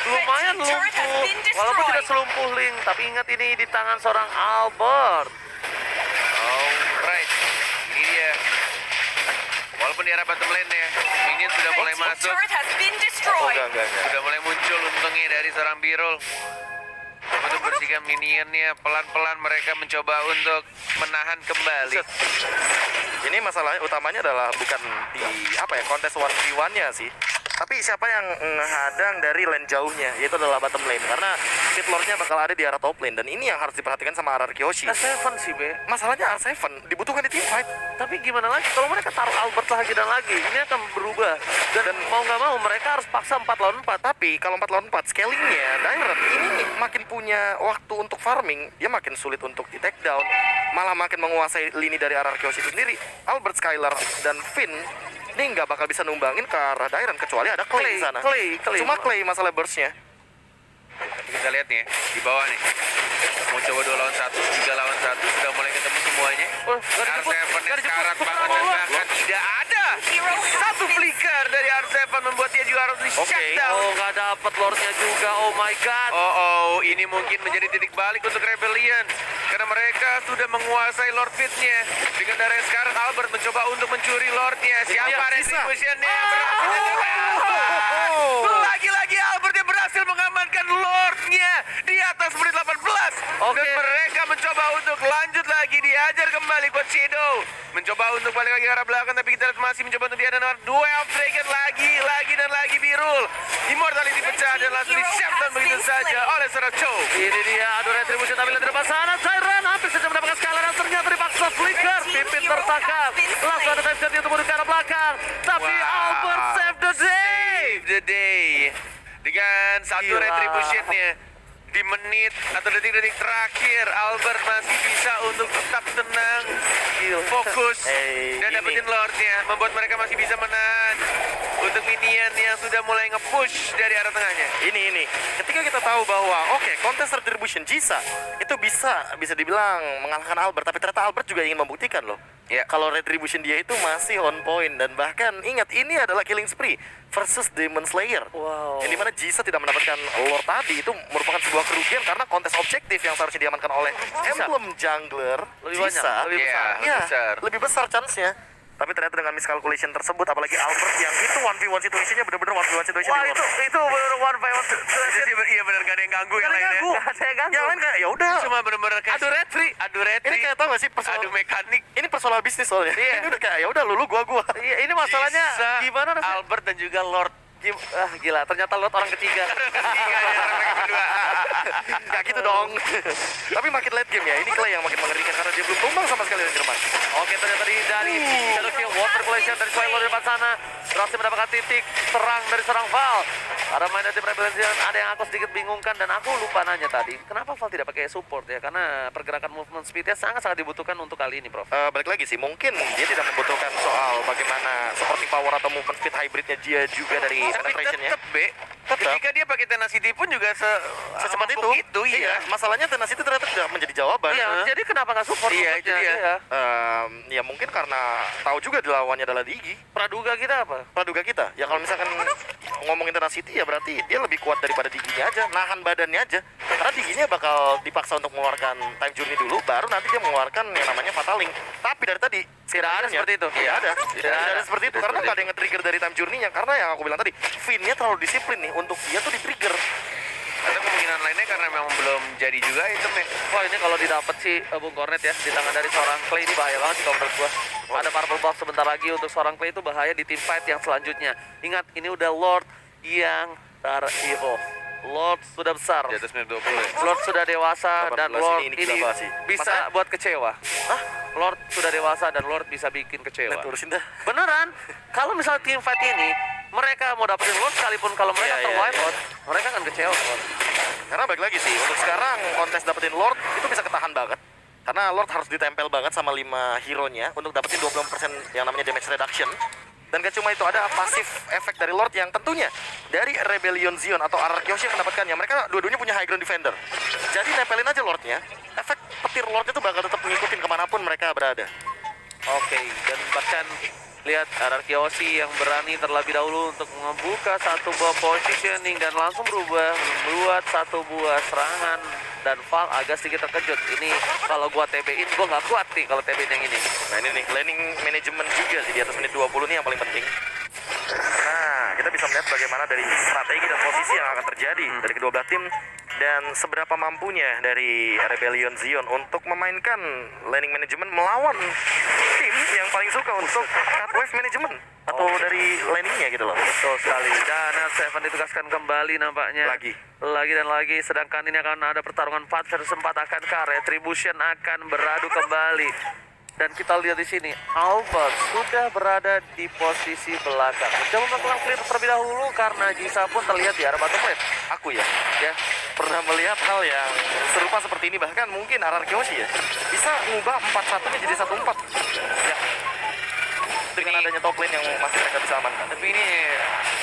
Lumayan Red team turret has lumpuh, been destroyed. walaupun tidak selumpuh Link, tapi ingat ini di tangan seorang Albert. Alright, ini dia. Walaupun di arah bottom lane ya, minion sudah Red mulai team masuk. turret has been destroyed. Enggak. Sudah mulai muncul untungnya dari seorang Birul. Untuk bersihkan minionnya, pelan-pelan mereka mencoba untuk menahan kembali. Ini masalah utamanya adalah bukan di apa ya kontes 1v1-nya sih. Tapi siapa yang menghadang dari lane jauhnya, yaitu adalah bottom lane. Karena pit lord-nya bakal ada di arah top lane. Dan ini yang harus diperhatikan sama RRQ Kyoshi. R7 sih, Be. Masalahnya R7 dibutuhkan di team fight. Tapi gimana lagi kalau mereka taruh Albert lagi dan lagi, ini akan berubah. Dan mau nggak mau mereka harus paksa 4 lawan 4. Tapi kalau 4 lawan 4 scalingnya Dairet ini makin punya waktu untuk farming, dia makin sulit untuk di take down, malah makin menguasai lini dari RRQ Kyoshi itu sendiri. Albert, Skylar, dan Finn ini nggak bakal bisa numbangin ke arah Dairet kecuali ada Clay di sana. Clay. Cuma Clay masalah burst-nya. Kita lihat nih ya, di bawah nih. Mau coba 2 lawan 1, 3 lawan 1, sudah mulai ketemu semuanya. Oh, nggak dijemput, R7 nggak dijemput. sekarat banget dan bahkan tidak ada. Satu flicker dari R7 membuat dia juga harus di shutdown. Oh, nggak dapet Lordnya juga. Oh my God. Oh, ini mungkin menjadi titik balik untuk Rebellion. Karena mereka sudah menguasai Lord Pit-nya. Dengan darah sekarang Albert mencoba untuk mencuri Lord-nya. Siapa Iya, bisa. Retribution-nya? Lagi-lagi Albert yang berhasil mengamankan Lord-nya di atas menit 18. Oke. Dan mereka mencoba untuk lanjut lagi. Diajar kembali buat Shadow. Mencoba untuk balik lagi ke arah belakang. Tapi kita lihat masih mencoba untuk diadakan duel Dragon lagi dan lagi Birul. Immortality pecah dan langsung di shutdown begitu saja oleh seorang Chow. Ini dia, aduh retribution tapi lihat di depan sana. Siren hampir saja mendapatkan skala dan ternyata dipaksa flicker. Pimpin tertangkap. Langsung ada time skirtnya untuk menuju ke arah belakang. Tapi Wow. Albert save the day. Save the day. Dengan satu Gila. retributionnya di menit atau detik-detik terakhir, Albert masih bisa untuk tetap tenang, fokus, dan ini. dapetin Lordnya, membuat mereka masih bisa menahan untuk minion yang sudah mulai nge-push dari arah tengahnya. Ini ketika kita tahu bahwa oke, kontes retribution Jisa itu bisa dibilang mengalahkan Albert, tapi ternyata Albert juga ingin membuktikan loh. Ya. Kalau retribution dia itu masih on point dan bahkan ingat ini adalah killing spree versus Demon Slayer. Wow. Yang dimana Jisa tidak mendapatkan Lord tadi itu merupakan sebuah kerugian karena kontes objektif yang seharusnya diamankan oleh emblem jungler Lebih banyak, Jisa. lebih Iya, besar. lebih Iya, besar. lebih besar chance-nya. Tapi ternyata dengan miscalculation tersebut, apalagi Albert yang itu 1v1 situasinya bener-bener 1v1 situation Wah, di luar. itu bener one by one. Iya benar, gak ada yang ganggu yang lainnya. Saya ganggu. Yang lain kayak ya udah. Cuma bener-bener kayak Adu retri. Ini kayak tau gak sih personal, adu mekanik. ini personal bisnis soalnya. Iya. Ini udah kayak ya udah lu gua. Iya, ini masalahnya Jisa, gimana rasanya? Albert dan juga Lord. Gila, ternyata Lord orang ketiga. Tiga ya, orang mereka berdua. Nggak gitu dong. Tapi makin late game ya. Ini Clay yang makin mengerikan karena dia belum tumbang sama sekali Rangerman. Oke, ternyata dari Shadow Kill Water Collision dari Swallow di depan sana berhasil mendapatkan titik serang dari seorang Val. Para main dari tim Rebellion ada yang aku sedikit bingungkan dan aku lupa nanya tadi, kenapa Val tidak pakai support ya? Karena pergerakan movement speednya sangat-sangat dibutuhkan untuk kali ini, Prof. Balik lagi sih, mungkin dia tidak membutuhkan soal bagaimana supporting power atau movement speed hybridnya dia juga dari Tapi penetrationnya. tetep, Be. Ketika dia pakai Tenacity pun juga Secepat itu. itu, iya. Masalahnya Tenacity ternyata tidak menjadi jawaban. Iya, jadi kenapa nggak support? Iya, itu supportnya? dia. Iya. Ya mungkin karena tahu juga di lawannya adalah Digi. Praduga kita apa? Praduga kita. Ya kalau misalkan ngomongin Tenacity ya berarti dia lebih kuat daripada Diginya aja, nahan badannya aja. Karena Diginya bakal dipaksa untuk mengeluarkan time journey dulu, baru nanti dia mengeluarkan yang namanya Fataling. Tapi dari tadi Tidak ada seperti itu. Tidak ada. Tidak ada. ada seperti itu karena nggak ada yang nge-trigger dari time journey-nya. Karena yang aku bilang tadi, Finn-nya terlalu disiplin nih untuk dia tuh di-trigger. Atau kemungkinan lainnya karena memang belum jadi juga itemnya. Wah, ini kalau didapat sih Bung Cornet ya di tangan dari seorang Clay ini bahaya banget sih kalau menurut gua. Ada purple buff sebentar lagi untuk seorang Clay itu bahaya di team fight yang selanjutnya. Ingat, ini udah Lord yang ter-evolve. Lord sudah besar. Di atas menit 20 ya. Lord sudah dewasa 18 dan Lord ini ini gila sih. bisa Makanya- buat kecewa. Hah? Lord sudah dewasa dan Lord bisa bikin kecewa. Nah, terusin dah. Beneran, kalau misalnya team fight ini mereka mau dapetin Lord sekalipun kalau mereka Iya, ter-wipe iya, out, mereka akan kecewa. Lord. Karena balik lagi sih, untuk sekarang kontes dapetin Lord itu bisa ketahan banget. Karena Lord harus ditempel banget sama 5 hero-nya untuk dapetin 20% yang namanya damage reduction. Dan gak cuma itu, ada pasif efek dari Lord yang tentunya dari Rebellion Zion atau RR Kyoshi yang mendapatkannya. Mereka dua-duanya punya high ground defender. Jadi nempelin aja Lordnya, efek petir Lordnya tuh bakal tetap ngikutin kemanapun mereka berada. Oke, dan bahkan lihat RR Kyoshi yang berani terlebih dahulu untuk membuka satu buah positioning dan langsung berubah membuat satu buah serangan, dan Val agak sedikit terkejut. Ini kalau gua TB-in gua nggak kuat nih kalau TB-in yang ini. Nah ini nih, laning management juga sih di atas menit 20 nih yang paling penting. Nah, kita bisa melihat bagaimana dari strategi dan posisi yang akan terjadi dari kedua belah tim dan seberapa mampunya dari Rebellion Zion untuk memainkan laning management melawan tim yang paling suka untuk cut wave management atau dari laningnya gitu loh. Betul sekali. Dan Seven ditugaskan kembali nampaknya. Lagi dan lagi. Sedangkan ini akan ada pertarungan 4 versus 4 akankah Retribution akan beradu kembali. Dan kita lihat di sini, Albert sudah berada di posisi belakang. Coba melakukan clear terlebih dahulu karena Jisa pun terlihat di arah bottom lane. Aku ya pernah melihat hal yang serupa seperti ini, bahkan mungkin RR Kyoshi ya bisa ngubah 4-1-nya jadi 1-4 ya, dengan adanya top lane yang masih mereka bisa amankan. Tapi ini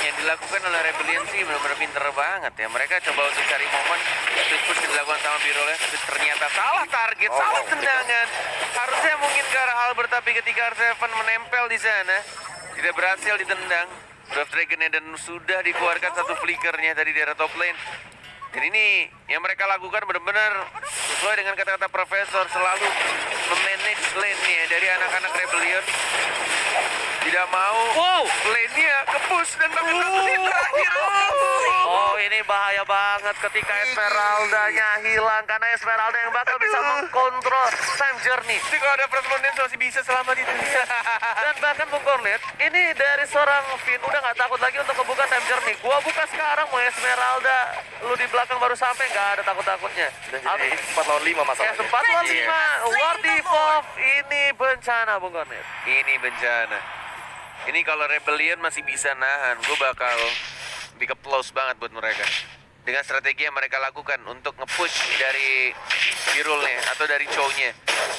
yang dilakukan oleh Rebellion sih benar-benar pinter banget ya. Mereka coba untuk cari momen push dilakukan sama Birolnya, tapi ternyata salah target, salah tendangan. Harusnya mungkin ke arah Albert, tapi ketika R7 menempel di sana tidak berhasil ditendang. Draft Dragonnya dan sudah dikeluarkan satu flickernya tadi di arah top lane. Dan ini yang mereka lakukan benar-benar sesuai dengan kata-kata Profesor, selalu memanage lane-nya dari anak-anak Rebellion. Tidak mau lane-nya ke-push dan bahkan satu hit terakhir. Oh, ini bahaya banget ketika Esmeralda-nya hilang, karena Esmeralda yang bakal bisa mengkontrol time journey. Jadi kalau ada Frostmourne masih bisa selamat itu. Dan bahkan Bung Cornet, ini dari seorang Finn udah nggak takut lagi untuk membuka time journey. Gua buka sekarang, mau Esmeralda lu di belakang baru sampai, nggak ada takut-takutnya. Dan jadi 4 lawan 5 Ya, masalahnya. sempat lawan 5. Lord Evolve, ini bencana Bung Cornet. Ini bencana. Ini kalau Rebellion masih bisa nahan, gue bakal big applause banget buat mereka. Dengan strategi yang mereka lakukan untuk nge-push dari Birulnya atau dari Chow-nya.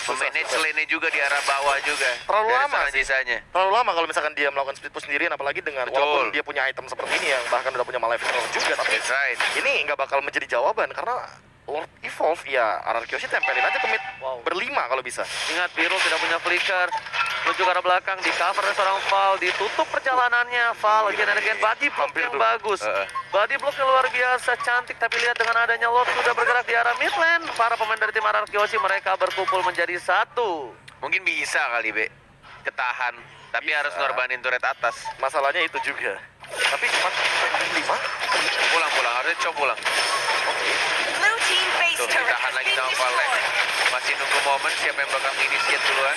Memanage lane-nya juga di arah bawah juga. Terlalu dari lama serangan sih. sisanya. Terlalu lama kalau misalkan dia melakukan split push sendirian, apalagi dengan Betul. walaupun dia punya item seperti ini yang bahkan udah punya Malefic juga, tapi That's right. ini nggak bakal menjadi jawaban karena Lord Evolve ya RR Kyoshi tempelin aja ke mid berlima kalau bisa. Ingat, Birul tidak punya flicker. Menuju ke arah belakang, di cover oleh seorang Val, ditutup perjalanannya. Val again and again, body block Hampir yang tuh. bagus. Body block yang luar biasa cantik, tapi lihat dengan adanya Lord sudah bergerak di arah mid lane. Para pemain dari tim RR Kyoshi mereka berkumpul menjadi satu. Mungkin bisa kali, Be. Ketahan. Tapi harus ngorbanin turret atas. Masalahnya itu juga. Tapi cuma 5. Pulang. Harusnya Chow pulang. Blue team base Tuh, turret ditahan has lagi been sama Vale. destroyed. Masih masih nunggu momen siapa yang bakal initiate duluan.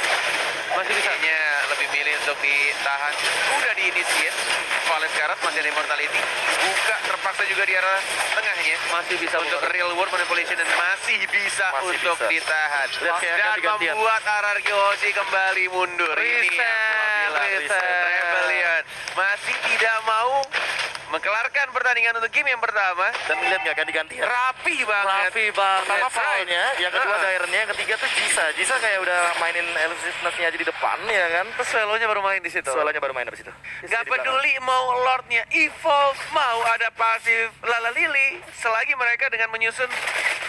Masih bisanya lebih milih untuk ditahan. Udah diinitiate. Vales Karat masih ada immortality. Buka terpaksa juga di arah tengahnya. Masih bisa untuk buka. real world manipulation dan masih bisa Masih untuk bisa. ditahan. Lihat kayak Dan ganti-gantian. membuat RRQ Hoshi kembali mundur. Ini yang gua bilang. Rebellion masih tidak mau mengkelarkan pertandingan untuk game yang pertama. Dan lihat nggak ganti-gantian. Rapi banget. Rapi banget. Pertama That's right. foulnya, yang kedua Dairen-nya, yang ketiga tuh Jisa. Jisa kayak udah mainin elusiveness-nya aja di depan ya kan. Terus Swallow-nya baru main di situ. Suaranya baru main dari situ. Gak peduli mau Lordnya evolve, mau ada pasif Lala Lily, selagi mereka dengan menyusun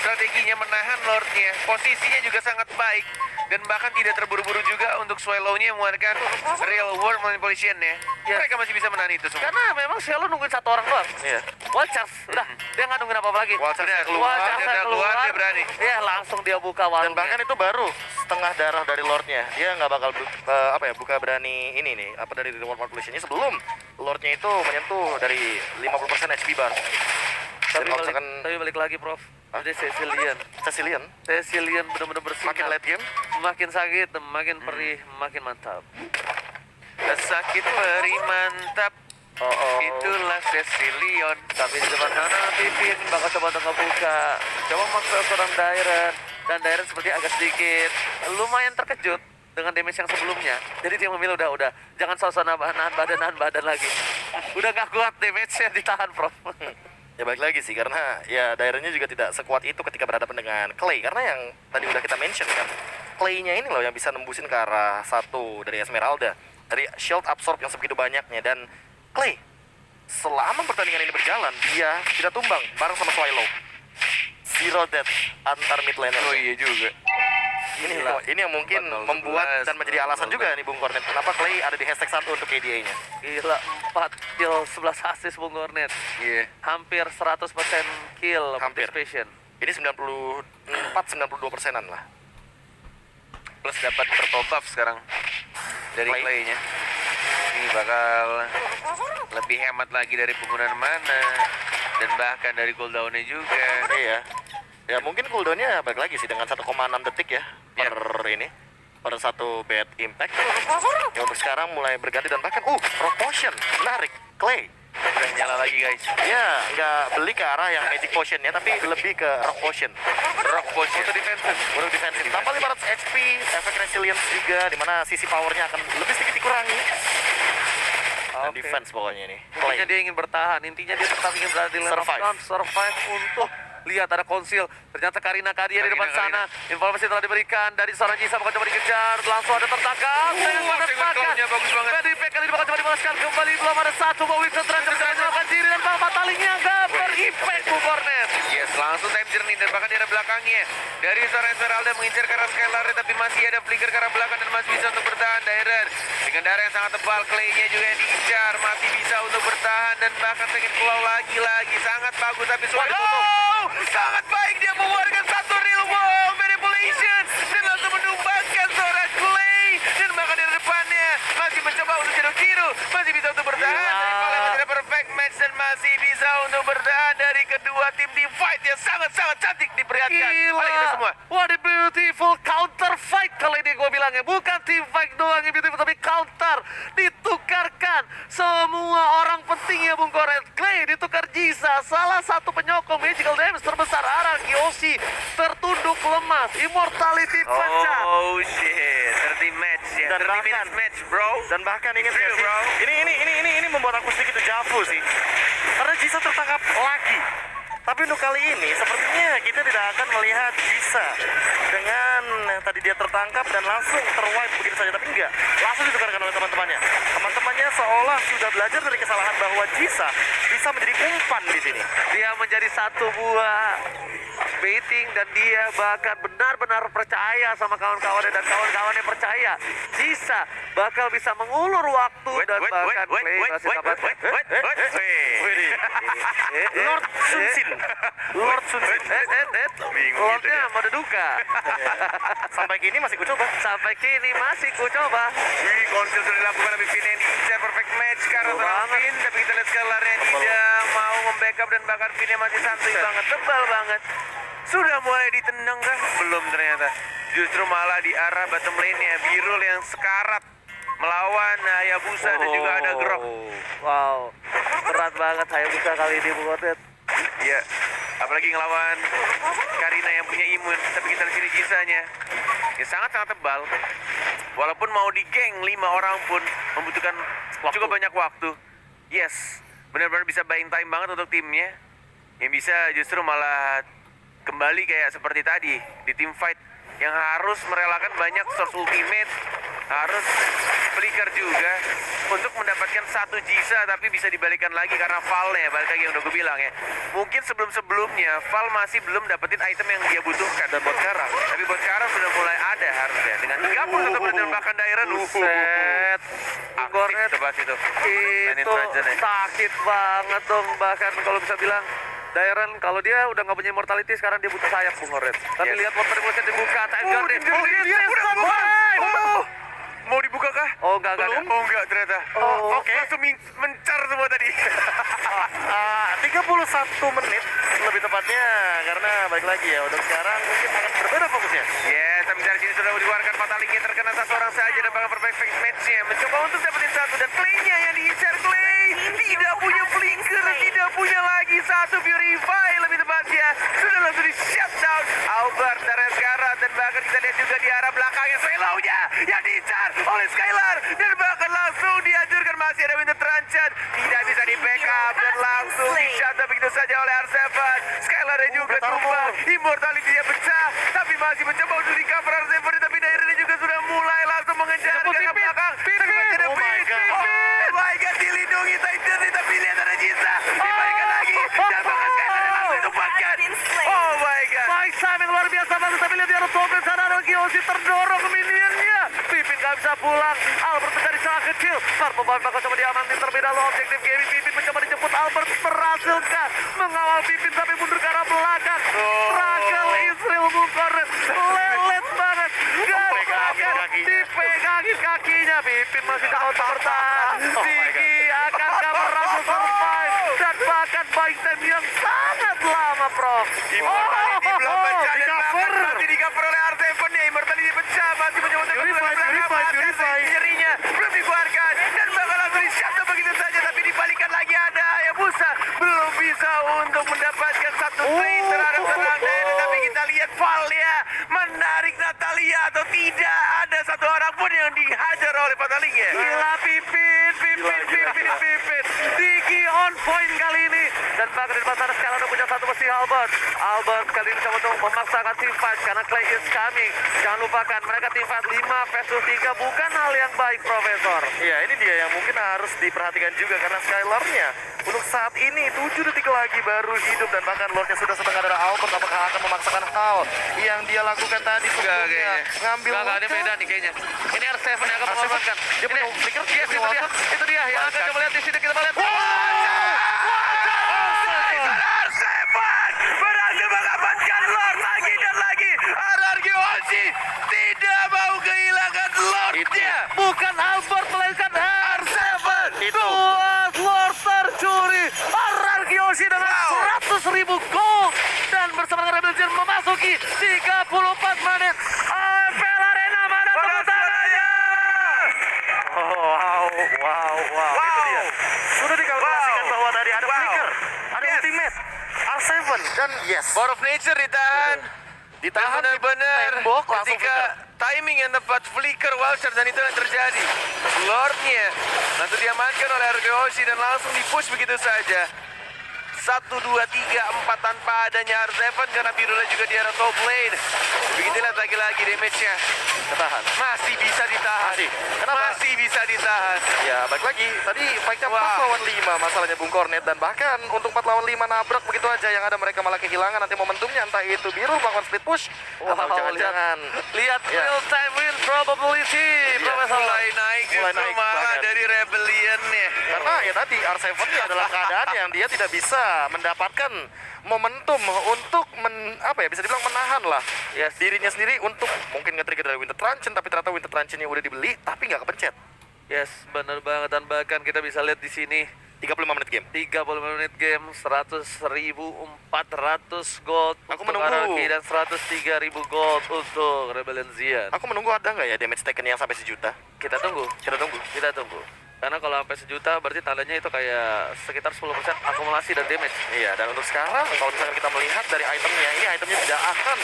strateginya menahan Lordnya, posisinya juga sangat baik dan bahkan tidak terburu-buru juga untuk Swallow-nya mengeluarkan real world manipulation-nya. Yes. Mereka masih bisa menahan itu semua. Karena memang Swallow nungguin satu orang doang. Iya. Wild Charge, udah. Dia nggak nungguin apa-apa lagi. Wild Charge Udah keluar, keluar, dia keluar, dia berani. Ya langsung dia buka Dan warungnya. bahkan itu baru setengah darah dari Lordnya. Dia nggak bakal buka berani ini nih, apa dari reward manipulation-nya sebelum Lordnya itu menyentuh dari 50% HP bar. tapi Dan kalau balik, misalkan tapi balik lagi, Prof. Jadi Cecilian. Cecilian Bener-bener bersinar. makin late game. Makin sakit, makin perih, makin mantap. Sakit perih mantap, Oh. itulah Cecilion. Tapi di depan sana Pipin bakal coba untuk ngebuka. Coba maksa seorang Dairen. Dan Dairen seperti agak sedikit lumayan terkejut dengan damage yang sebelumnya. Jadi dia memilih udah. Jangan sosok nahan badan lagi. Udah gak kuat damage-nya ditahan, Prof. Ya balik lagi sih, karena ya Dairen-nya juga tidak sekuat itu ketika berhadapan dengan Clay. Karena yang tadi udah kita mention kan, Clay-nya ini loh yang bisa nembusin ke arah satu dari Esmeralda, dari shield absorb yang sebegitu banyaknya. Dan Clay, selama pertandingan ini berjalan, dia tidak tumbang bareng sama Swallow. Zero death antar mid laner. Oh iya juga. Ini yang mungkin 4-0-11, membuat dan menjadi alasan 4-0-11. juga nih Bung Kornet, kenapa Clay ada di hashtag 1 untuk KDA-nya. Gila, 4 kill, 11 assist Bung Gornet. Iya. Hampir 100% kill Hampir. participation. Ini 94-92%an lah. Plus dapat purple buff sekarang dari Clay. Clay-nya. Ini bakal lebih hemat lagi dari penggunaan mana dan bahkan dari cooldown-nya juga. Iya. Ya mungkin cooldown-nya balik lagi sih dengan 1,6 detik ya per ini, per satu bad impact. Ya untuk sekarang mulai berganti dan bahkan rock potion, menarik. Clay Udah nyala lagi guys. ya nggak beli ke arah yang magic potion-nya, tapi lebih ke rock potion. Rock potion. Untuk defensive. Untuk defensif. Tambah 500 HP, efek resilience juga, dimana sisi powernya akan lebih sedikit dikurangi. Dan Oke. defense pokoknya ini. Intinya Clay. dia ingin bertahan, intinya dia tetap ingin berada di lane of Survive. front, survive untuk lihat ada konsil. Ternyata Karina Kadia di depan sana. Informasi telah diberikan dari seorang Jisa bakal coba dikejar, langsung ada tertangkap. single claw-nya bagus banget. Dari back kali ini bakal coba dibalaskan kembali, belum ada satu Bowie terancam menyelamatkan diri dan Papa Talingnya nggak berimpact Bu Cornet. Yes, langsung time journey dan bahkan di arah belakangnya. Dari seorang Esmeralda mengincar ke arah Skylar, tapi masih ada flicker ke arah belakang dan masih bisa untuk bertahan. Dairen dengan darah yang sangat tebal, Clay-nya juga yang diincar, masih bisa untuk bertahan dan bahkan pengen claw lagi. Sangat bagus, tapi sudah ditutup. Sangat baik dia mengeluarkan satu real world manipulation dan langsung menumbangkan seorang Clay dan bahkan di depannya masih mencoba untuk Kiru, masih bisa untuk bertahan. Gila. Dari Valen masih ada perfect match dan masih bisa untuk bertahan dari kedua tim di fight yang sangat-sangat cantik diperlihatkan oleh kita semua. What a beautiful counter fight kali ini gue bilangnya. Bukan team fight doang yang beautiful, tapi counter. Ditukarkan semua orang pentingnya Bung Koret. Clay ditukar Jisa, salah satu penyokong magical damage terbesar. Arah Kyoshi tertunduk lemas. Immortality pecah. Oh shit, 30 match ya. Dan 30 bahkan- minutes match bro. Dan bahkan ingat Real, ya sih, bro. ini membuat aku sedikit jafu sih. Karena Jisa tertangkap lagi. Tapi untuk kali ini sepertinya kita tidak akan melihat Jisa dengan tadi dia tertangkap dan langsung terwipe begitu saja, tapi enggak. Langsung ditukarkan oleh teman-temannya. Teman-temannya seolah sudah belajar dari kesalahan bahwa Jisa bisa menjadi umpan di sini. Dia menjadi satu buah baiting dan dia bahkan benar-benar percaya sama kawan-kawannya dan kawan-kawannya percaya Jisa bakal bisa mengulur waktu dan bahkan Clay masih dapat Lord Sunsin. Lord Sunsin. Lordnya mode duka. Sampai kini masih ku coba. Sampai kini masih ku coba. Wih, konsil sudah dilakukan tapi Vin yang diincar perfect match karena Betul seorang banget. Vin, tapi kita lihat Skylarnya tidak mau membackup dan bahkan Vin yang masih santuy banget, tebal banget. Sudah mulai ditendang kah? Belum ternyata. Justru malah di arah bottom lane-nya Birul yang sekarat melawan Hayabusa dan juga ada Grok. Wow, berat banget Hayabusa kali ini Bung Odet. Ya, apalagi ngelawan Karina yang punya imun. Tapi kita lihat kisahnya, ya sangat-sangat tebal. Walaupun mau di geng 5 orang pun membutuhkan cukup banyak waktu. Yes, benar-benar bisa buying time banget untuk timnya. Yang bisa justru malah kembali kayak seperti tadi di team fight yang harus merelakan banyak source ultimate, harus flicker juga untuk mendapatkan satu Jisa, tapi bisa dibalikan lagi karena Val-nya, balik lagi yang udah gue bilang ya. Mungkin sebelum-sebelumnya Val masih belum dapetin item yang dia butuhkan, dan buat sekarang, tapi buat sekarang sudah mulai ada harusnya dengan 31 menit dan bahkan Dairen Buset. aktif coba situ. Mainin Itu Trajan ya. sakit banget dong, bahkan kalau bisa bilang Dairen kalau dia udah nggak punya immortality sekarang dia butuh sayap Bung Oret. Tapi Yes. lihat water revolution dibuka, time Oh, Jordan. udah buka. Oh, mau dibuka kah? Oh enggak. Oh enggak ternyata. Oh, oke. Langsung mencar semua tadi. 31 menit lebih tepatnya, karena balik lagi ya untuk sekarang mungkin akan berbeda fokusnya. Yes, tapi dari sini sudah dikeluarkan Fatality terkena satu orang saja dan bakal perfect match-nya. Mencoba untuk dapetin satu dan Clay-nya yang diincar Clay. Tidak punya flicker, tidak punya lagi satu Purify lebih tepatnya. Sudah langsung di shutdown Albert dari Scarlet dan bahkan kita lihat juga di arah belakangnya Swallow-nya yang diincar oleh Skylar dan bahkan langsung dihancurkan. Masih ada Winter Truncheon, tidak bisa di backup dan langsung di shutdown begitu saja oleh R7. Skylar dan juga tumbang, immortality-nya pecah, tapi masih mencoba untuk di cover R7, tapi Dairen juga sudah mulai langsung mengejar ke belakang. Tapi masih ada Oh my Pipin. God. Oh my God, dilindungi Titan, tapi lihat ada Jisa, dibalikan lagi dan bahkan Skylar yang langsung ditumpahkan. Oh my God. Baik Sam yang luar biasa banget, tapi lihat di arah top sana ada Kiyoshi terdorong ke minionnya. Pipin gak bisa pulang, Albert mencari celah kecil. Purple Boy bakal coba diamanin terlebih dahulu objektif gaming. Pipin mencoba dijemput Albert, berhasilkah mengawal Pipin tapi mundur ke arah belakang. Struggle Israel Bukoret, lelet banget, gasakan dipegangin kakinya. Pipin masih tak bertahan. Diki akankah berhasil survive dan bahkan buying time yang sangat lama, Prof. Immortality belum pecah dan bahkan Di-cover. masih di cover oleh R7 nih. Immortality pecah, masih mencoba untuk Purify. nyerinya belum dikeluarkan dan bakal langsung di shutdown begitu saja, tapi dibalikan lagi ada Hayabusa belum bisa untuk mendapatkan satu trade terhadap serang Dairen. Tapi kita lihat Val ya menarik Natalia atau tidak ada satu orang pun yang dihajar oleh Fataling-nya. Gila Pipin. Diki on point kali ini. Dan bahkan di depan sana sekarang udah punya satu besi Albert. Albert kali ini coba untuk memaksakan team fight karena Clay is coming. Jangan lupakan mereka team fight 5 versus 3 bukan hal yang baik, Profesor. Ya, ini dia yang mungkin harus diperhatikan juga karena Skylar-nya untuk saat ini 7 detik lagi baru hidup dan bahkan Lord-nya sudah setengah darah. Albert apakah akan memaksakan hal yang dia lakukan tadi sebelumnya? Ngambil Enggak, ada water. beda nih kayaknya. Ini R7 yang akan R7. memanfaatkan. Dia punya flicker, dia Yes, punya itu dia. water. Itu dia yang akan coba lihat di sini kita lihat. R7 berhasil mengamankan Lord lagi dan lagi. RRQ Oshi tidak mau kehilangan Lord-nya. Bukan Albert melainkan R7. Itu. Lord tercuri. RR Kiyoshi dengan 100.000 gold dan bersama dengan Rebellion memasuki 34 menit. AFL Arena mana tepuk tangannya? Wow. Itu dia. Sudah dikalkulasikan Wow. bahwa tadi ada Wow. flicker, ada Yes. ultimate, R7 dan yes. Power of Nature ditahan. Ditahan di Benar-benar tembok langsung ketika flicker. timing yang tepat flicker Wildshark dan itu yang terjadi. Lordnya langsung diamankan oleh Argeoshi dan langsung dipush begitu saja. 1, 2, 3, 4 tanpa adanya R7 karena Birula juga di arah top lane. Begitu lihat lagi-lagi damage-nya. Ketahan. Masih bisa ditahan. Masih. Kenapa? Masih bisa ditahan. Ya, balik lagi. Tadi fight-nya 4 Wah. lawan 5 masalahnya Bung Kornet dan bahkan untuk 4 lawan 5 nabrak begitu aja yang ada mereka malah kehilangan nanti momentumnya entah itu biru melakukan split push atau jangan-jangan Lihat Ya. real time win probability, Profesor. Mulai naik justru Mulai naik malah banget. dari Rebellion-nya. karena ya tadi R7 ini adalah keadaan yang dia tidak bisa mendapatkan momentum untuk bisa dibilang menahan lah dirinya sendiri untuk mungkin nge-trigger dari Winter Truncheon tapi ternyata Winter Truncheon-nya udah dibeli tapi nggak kepencet. Yes, benar banget dan bahkan kita bisa lihat di sini 35 menit game. 35 menit game, 100.400 gold Aku untuk menunggu. Araki dan 103.000 gold untuk Rebellion Xian. Aku menunggu ada nggak ya damage taken yang sampai 1 juta? Kita tunggu. Kita tunggu. Karena kalau sampai 1 juta berarti tandanya itu kayak sekitar 10% akumulasi dan damage. Iya, dan untuk sekarang kalau misalkan kita melihat dari itemnya, ini itemnya tidak akan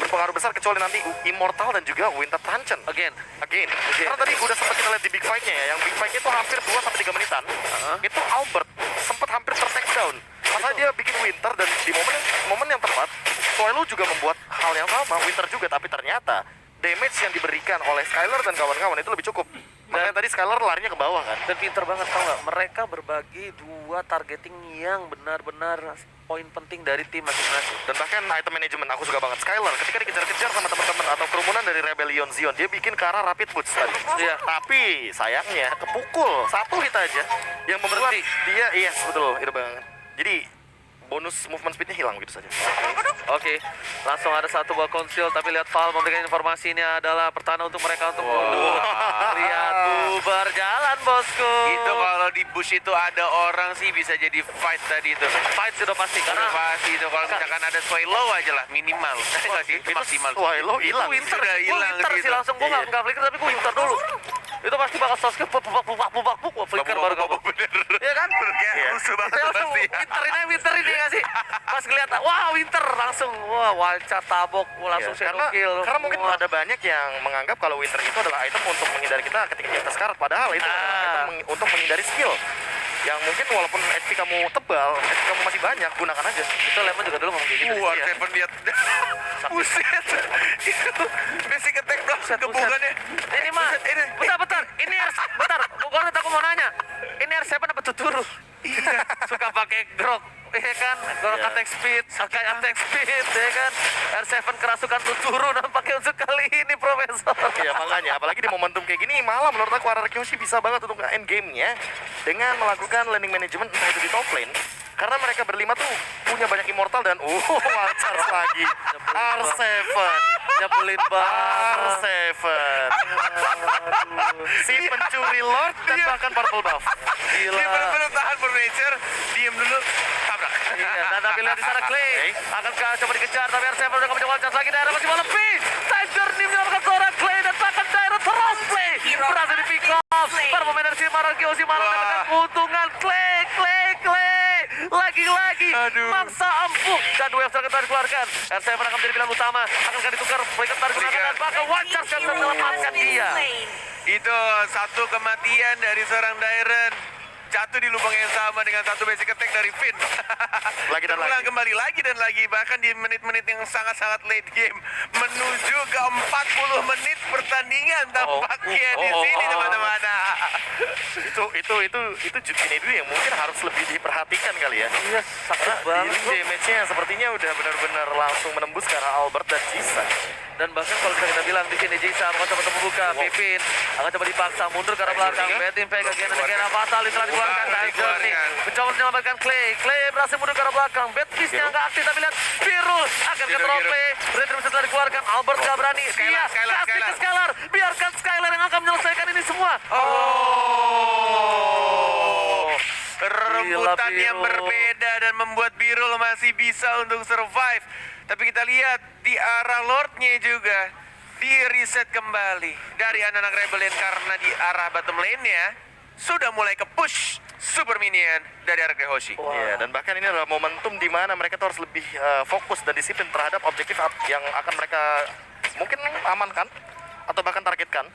berpengaruh besar kecuali nanti Immortal dan juga Winter Truncheon. Again. Karena tadi udah sempat kita lihat di big fight-nya ya, yang big fight-nya itu hampir 2-3 menitan. Itu Albert sempat hampir ter-take down. Masa dia bikin Winter dan di momen yang tepat, Soelu juga membuat hal yang sama, Winter juga, tapi ternyata damage yang diberikan oleh Skylar dan kawan-kawan itu lebih cukup. Makanya tadi Skylar larinya ke bawah kan. Dan pinter banget tau nggak? Mereka berbagi 2 targeting yang benar-benar poin penting dari tim masing-masing. Dan bahkan item manajemen aku suka banget. Skylar ketika dikejar-kejar sama teman-teman atau kerumunan dari Rebellion Xion, dia bikin ke arah Rapid Boots tadi. Iya. Tapi sayangnya kepukul 1 hit aja yang membuat Berhenti. dia, iya betul, itu banget. Jadi bonus movement speednya hilang gitu saja. Oke, langsung ada 1 buah konsil, tapi lihat Val memberikan informasi ini adalah pertahanan untuk mereka untuk mundur. Lihat tuh berjalan bosku. Itu kalau di bush itu ada orang sih bisa jadi fight tadi itu. Fight sudah pasti karena Karena pasti itu kalau misalkan ada Swallow aja lah minimal. Enggak sih, itu maksimal. Swallow hilang. Winter Sudah sih, gua hilang Winter sih gitu. langsung gua nggak flicker tapi gua Winter dulu. Itu pasti bakal Sasuke pupuk flicker baru kamu. Bener. Iya kan? Kayak Iya. rusuh banget Saya langsung pasti. Winter ini nggak sih? Pas kelihatan, wah Winter langsung, wah wildcat tabok, langsung Iya, shadow kill. karena mungkin Wah. ada banyak yang menganggap kalau Winter itu adalah item untuk menghindari kita ketika kita sekarat, padahal itu adalah item untuk menghindari skill yang mungkin walaupun HP kamu tebal, HP kamu masih banyak, gunakan aja. Itu Lemon juga dulu ngomong kayak gitu. Wah, sih, ya. Seven lihat. Buset. Itu basic attack bro, Buset, kebukannya. Ini mah, bentar. Ini bentar. Bukan aku mau nanya. Ini R7 apa Tuturu? Iya. Suka pakai grok, ya kan? Grok Iya. attack speed, Sakai attack speed, ya kan? R7 kerasukan Tuturu nampaknya untuk kali ini, Profesor. Ya makanya, apalagi di momentum kayak gini, malah menurut aku Araki Hoshi bisa banget untuk end game-nya dengan melakukan landing management entah itu di top lane. Karena mereka berlima tuh punya banyak immortal dan charge lagi. R7. Nyebelin banget. R7. Si pencuri Lord dan bahkan purple buff. Gila. Dia benar-benar tahan furniture, diem dulu, tabrak. Iya, dan tapi lihat di sana Clay akan coba dikejar, tapi R7 udah nggak mencoba chance lagi, daerah masih mau lebih. Time Journey menyelamatkan seorang Clay dan bahkan daerah terus Clay berhasil di pick off. Para pemain dari Araki Hoshi malah Wah. mendapatkan keuntungan. Clay lagi-lagi Aduh. maksa empuk dan wave akan dikeluarkan. R7 akan menjadi pilihan utama, akan ditukar, mereka digunakan dan bahkan one chance yang menyelamatkan dia. Itu satu kematian dari seorang Dairen. Jatuh di lubang yang sama dengan satu basic attack dari Finn. Lagi dan Terulang lagi. kembali lagi dan lagi. Bahkan di menit-menit yang sangat-sangat late game. Menuju ke 40 menit pertandingan tampaknya di sini teman-teman. Itu Jutkin Edu yang mungkin harus lebih diperhatikan kali ya. Iya, sakit banget. Ini damage-nya sepertinya udah benar-benar langsung menembus ke arah Albert dan Jisa. Dan bahkan kalau bisa kita bilang di sini Jisa akan coba membuka, Pipin akan coba dipaksa mundur ke arah belakang. Betin Peg again and again, fatal telah dikeluarkan. Time Journey mencoba menyelamatkan Clay berhasil mundur ke arah belakang. Betisnya nggak aktif, tapi lihat Virul akan ke trofe. Retribution telah dikeluarkan. Albert nggak berani. Dia kasih ke Skylar. Biarkan Skylar yang akan menyelesaikan ini semua. Rebutan Gila, yang Birul. berbeda dan membuat Birul masih bisa untuk survive. Tapi kita lihat di arah Lordnya juga di reset kembali dari anak-anak Rebellion karena di arah bottom lane-nya sudah mulai ke push super minion dari Araki Hoshi. Iya, dan bahkan ini adalah momentum di mana mereka tuh harus lebih fokus dan disiplin terhadap objektif yang akan mereka mungkin amankan atau bahkan targetkan.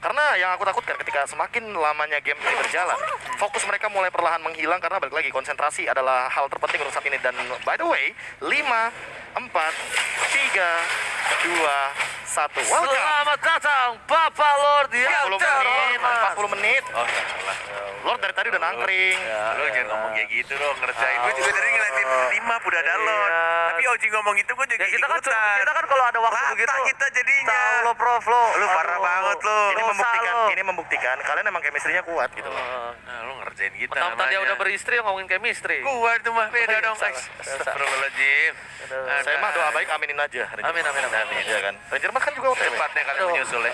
Karena yang aku takutkan ketika semakin lamanya game ini berjalan, fokus mereka mulai perlahan menghilang karena balik lagi konsentrasi adalah hal terpenting untuk saat ini. Dan by the way, 5, 4, 3, 2, 1. Welcome. Selamat datang Bapak Lord yang 40 menit, terhormat. 40 menit. Oh, salah. Lord dari tadi udah nangkring. Lo jangan ngomong kayak gitu dong, ngerjain. Gue juga dari ngeliatin 5 udah ada Lord. Iya. Tapi Oji ngomong gitu gue juga Ya kita ikutan. kan kalau ada waktu Lata begitu kita jadinya. tahu lo Prof lo. Lu parah Aduh. banget lo. Ini Dosa membuktikan, lo. ini membuktikan kalian emang chemistry-nya kuat gitu loh. Nah, lo ngerti percayain kita. Mentang-mentang dia namanya. udah beristri ngomongin chemistry. Gua itu mah beda Oh, iya, dong. salah. Astagfirullahaladzim. Aduh. Saya mah doa baik aminin aja. Ranger Amin, Mas. amin, amin. Iya kan. Ranger Mas kan juga OTW. Cepatnya kalian Aduh. menyusul ya.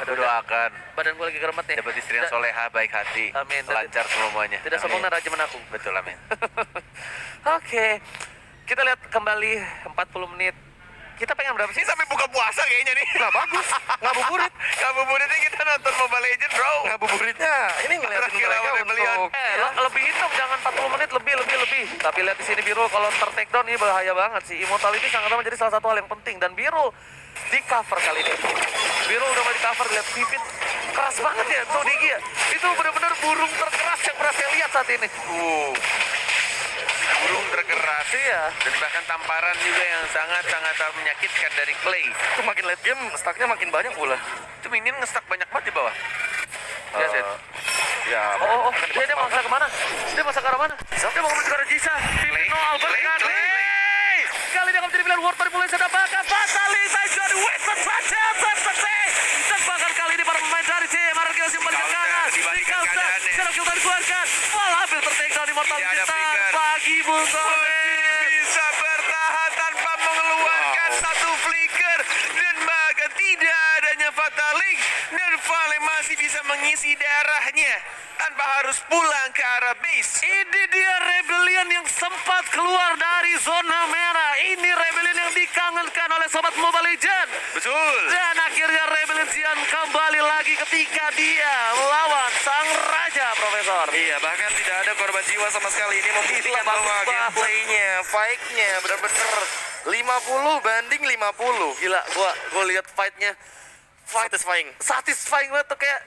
Aduh, Gua doakan. badan gue lagi geremet nih. Dapat istri yang Tidak- soleha, baik hati. Amin. Lancar semuanya. Tidak Amin. sombong dan rajin menakung. Betul, amin. Oke, kita lihat kembali 40 menit. Kita pengen berapa sih? Ini sampai buka puasa kayaknya nih. Nah bagus. Ngabuburit. Ngabuburitnya kita nonton Mobile Legends, bro. Ngabuburitnya. Ini ngeliatin Terakhir mereka lawan Rebellion. untuk Lebihin dong, jangan 40 menit lebih. Tapi lihat di sini Biru kalau take down ini bahaya banget sih. Immortality sangat menjadi salah satu hal yang penting dan Biru di cover kali ini. Biru udah mulai di cover, lihat Pipit keras banget ya, tuh Digi ya. Itu benar-benar burung terkeras yang pernah saya lihat saat ini. Burung terkeras. Iya. Dan bahkan tamparan juga yang sangat-sangat menyakitkan dari Clay. itu makin late game stacknya makin banyak pula. Itu minion nge-stuck banyak banget di bawah. Ya, Sen. Ya. Oh, dia mau ke mana? Dia mau ke arah mana? Dia mau menuju ke arah Jisa. Pipit no Albert Clay, kan. Clay. Kali ini akan menjadi pilihan Ward dari mulai sudah bakal Fatality jadi Weston saja dan bahkan kali ini para pemain dari tim Argel kembali ke kanan dibalikan counter keadaannya. secara kita dikeluarkan malah hampir tertake down Immortal Tidak ada Gitar flicker. bagi Bung Tony. Bisa bertahan tanpa mengeluarkan satu flicker dan bahkan tidak adanya Fatalik dan Vale masih bisa mengisi darahnya tanpa harus pulang ke arah base. Ini dia Rebellion yang sempat keluar dari zona merah. Ini Rebellion yang dikangenkan oleh sobat Mobile Legends. Betul. Dan akhirnya Rebellion Zion kembali lagi ketika dia melawan sang raja Profesor. Iya, bahkan tidak ada korban jiwa sama sekali. Ini membuktikan Gila, bahwa bagus banget. gameplaynya, fight-nya benar-benar 50 banding 50. Gila, gua lihat fight-nya Satisfying. banget tuh, kayak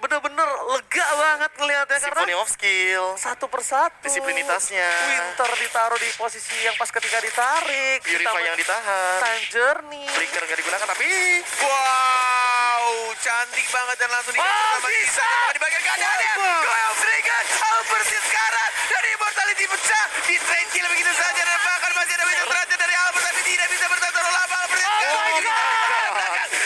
bener-bener lega banget ngelihatnya Symphony karena of skill. satu persatu Disiplinitasnya. Winter ditaruh di posisi yang pas ketika ditarik, Purify ditambah yang ditahan. time journey. Flicker nggak digunakan tapi Wow, cantik banget dan langsung dikasih Oh, sama bisa. Gisa di bagian kanannya. Goyang berikan Albert sekarang dari Immortality pecah di tranquil begitu saja dan bahkan masih ada banyak terakhir dari Albert tapi tidak bisa bertahan terlalu lama. Albert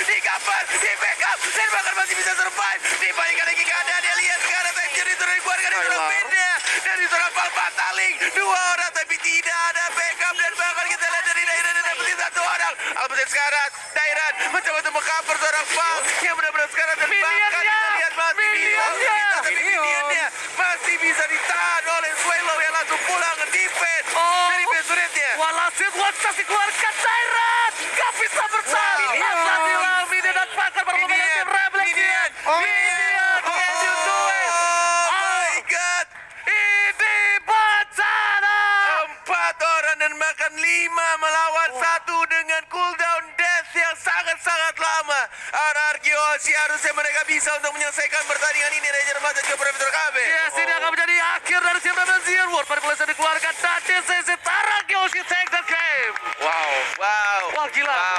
di kapan, di backup dan bahkan masih bisa survive. Dibalikan lagi keadaan dia lihat sekarang time journey itu dikeluarkan dari seorang beda dari seorang Palpataling. Dua orang tapi tidak ada backup dan bahkan kita lihat dari Dairan dan dapetin satu orang. Albert sekarang Dairan mencoba untuk mengcover seorang Val yang benar-benar sekarang dan bahkan kita lihat masih minionnya masih bisa ditahan oleh Swallow yang langsung pulang ke defense dari base rate-nya. Walasit Watchas dikeluarkan Tyrant. Gak bisa bertahan. Alhamdulillah Minion dan Pakar bermain tim Rebellion. Minion, can you do it? Oh my god. Ini bencana. 4 orang dan bahkan 5 melawan 1 dengan cooldown death yang sangat-sangat lama. RRQ Hoshi harusnya mereka bisa untuk menyelesaikan pertandingan ini. Ranger Mas dan juga Profesor KB. Yes, ini akan menjadi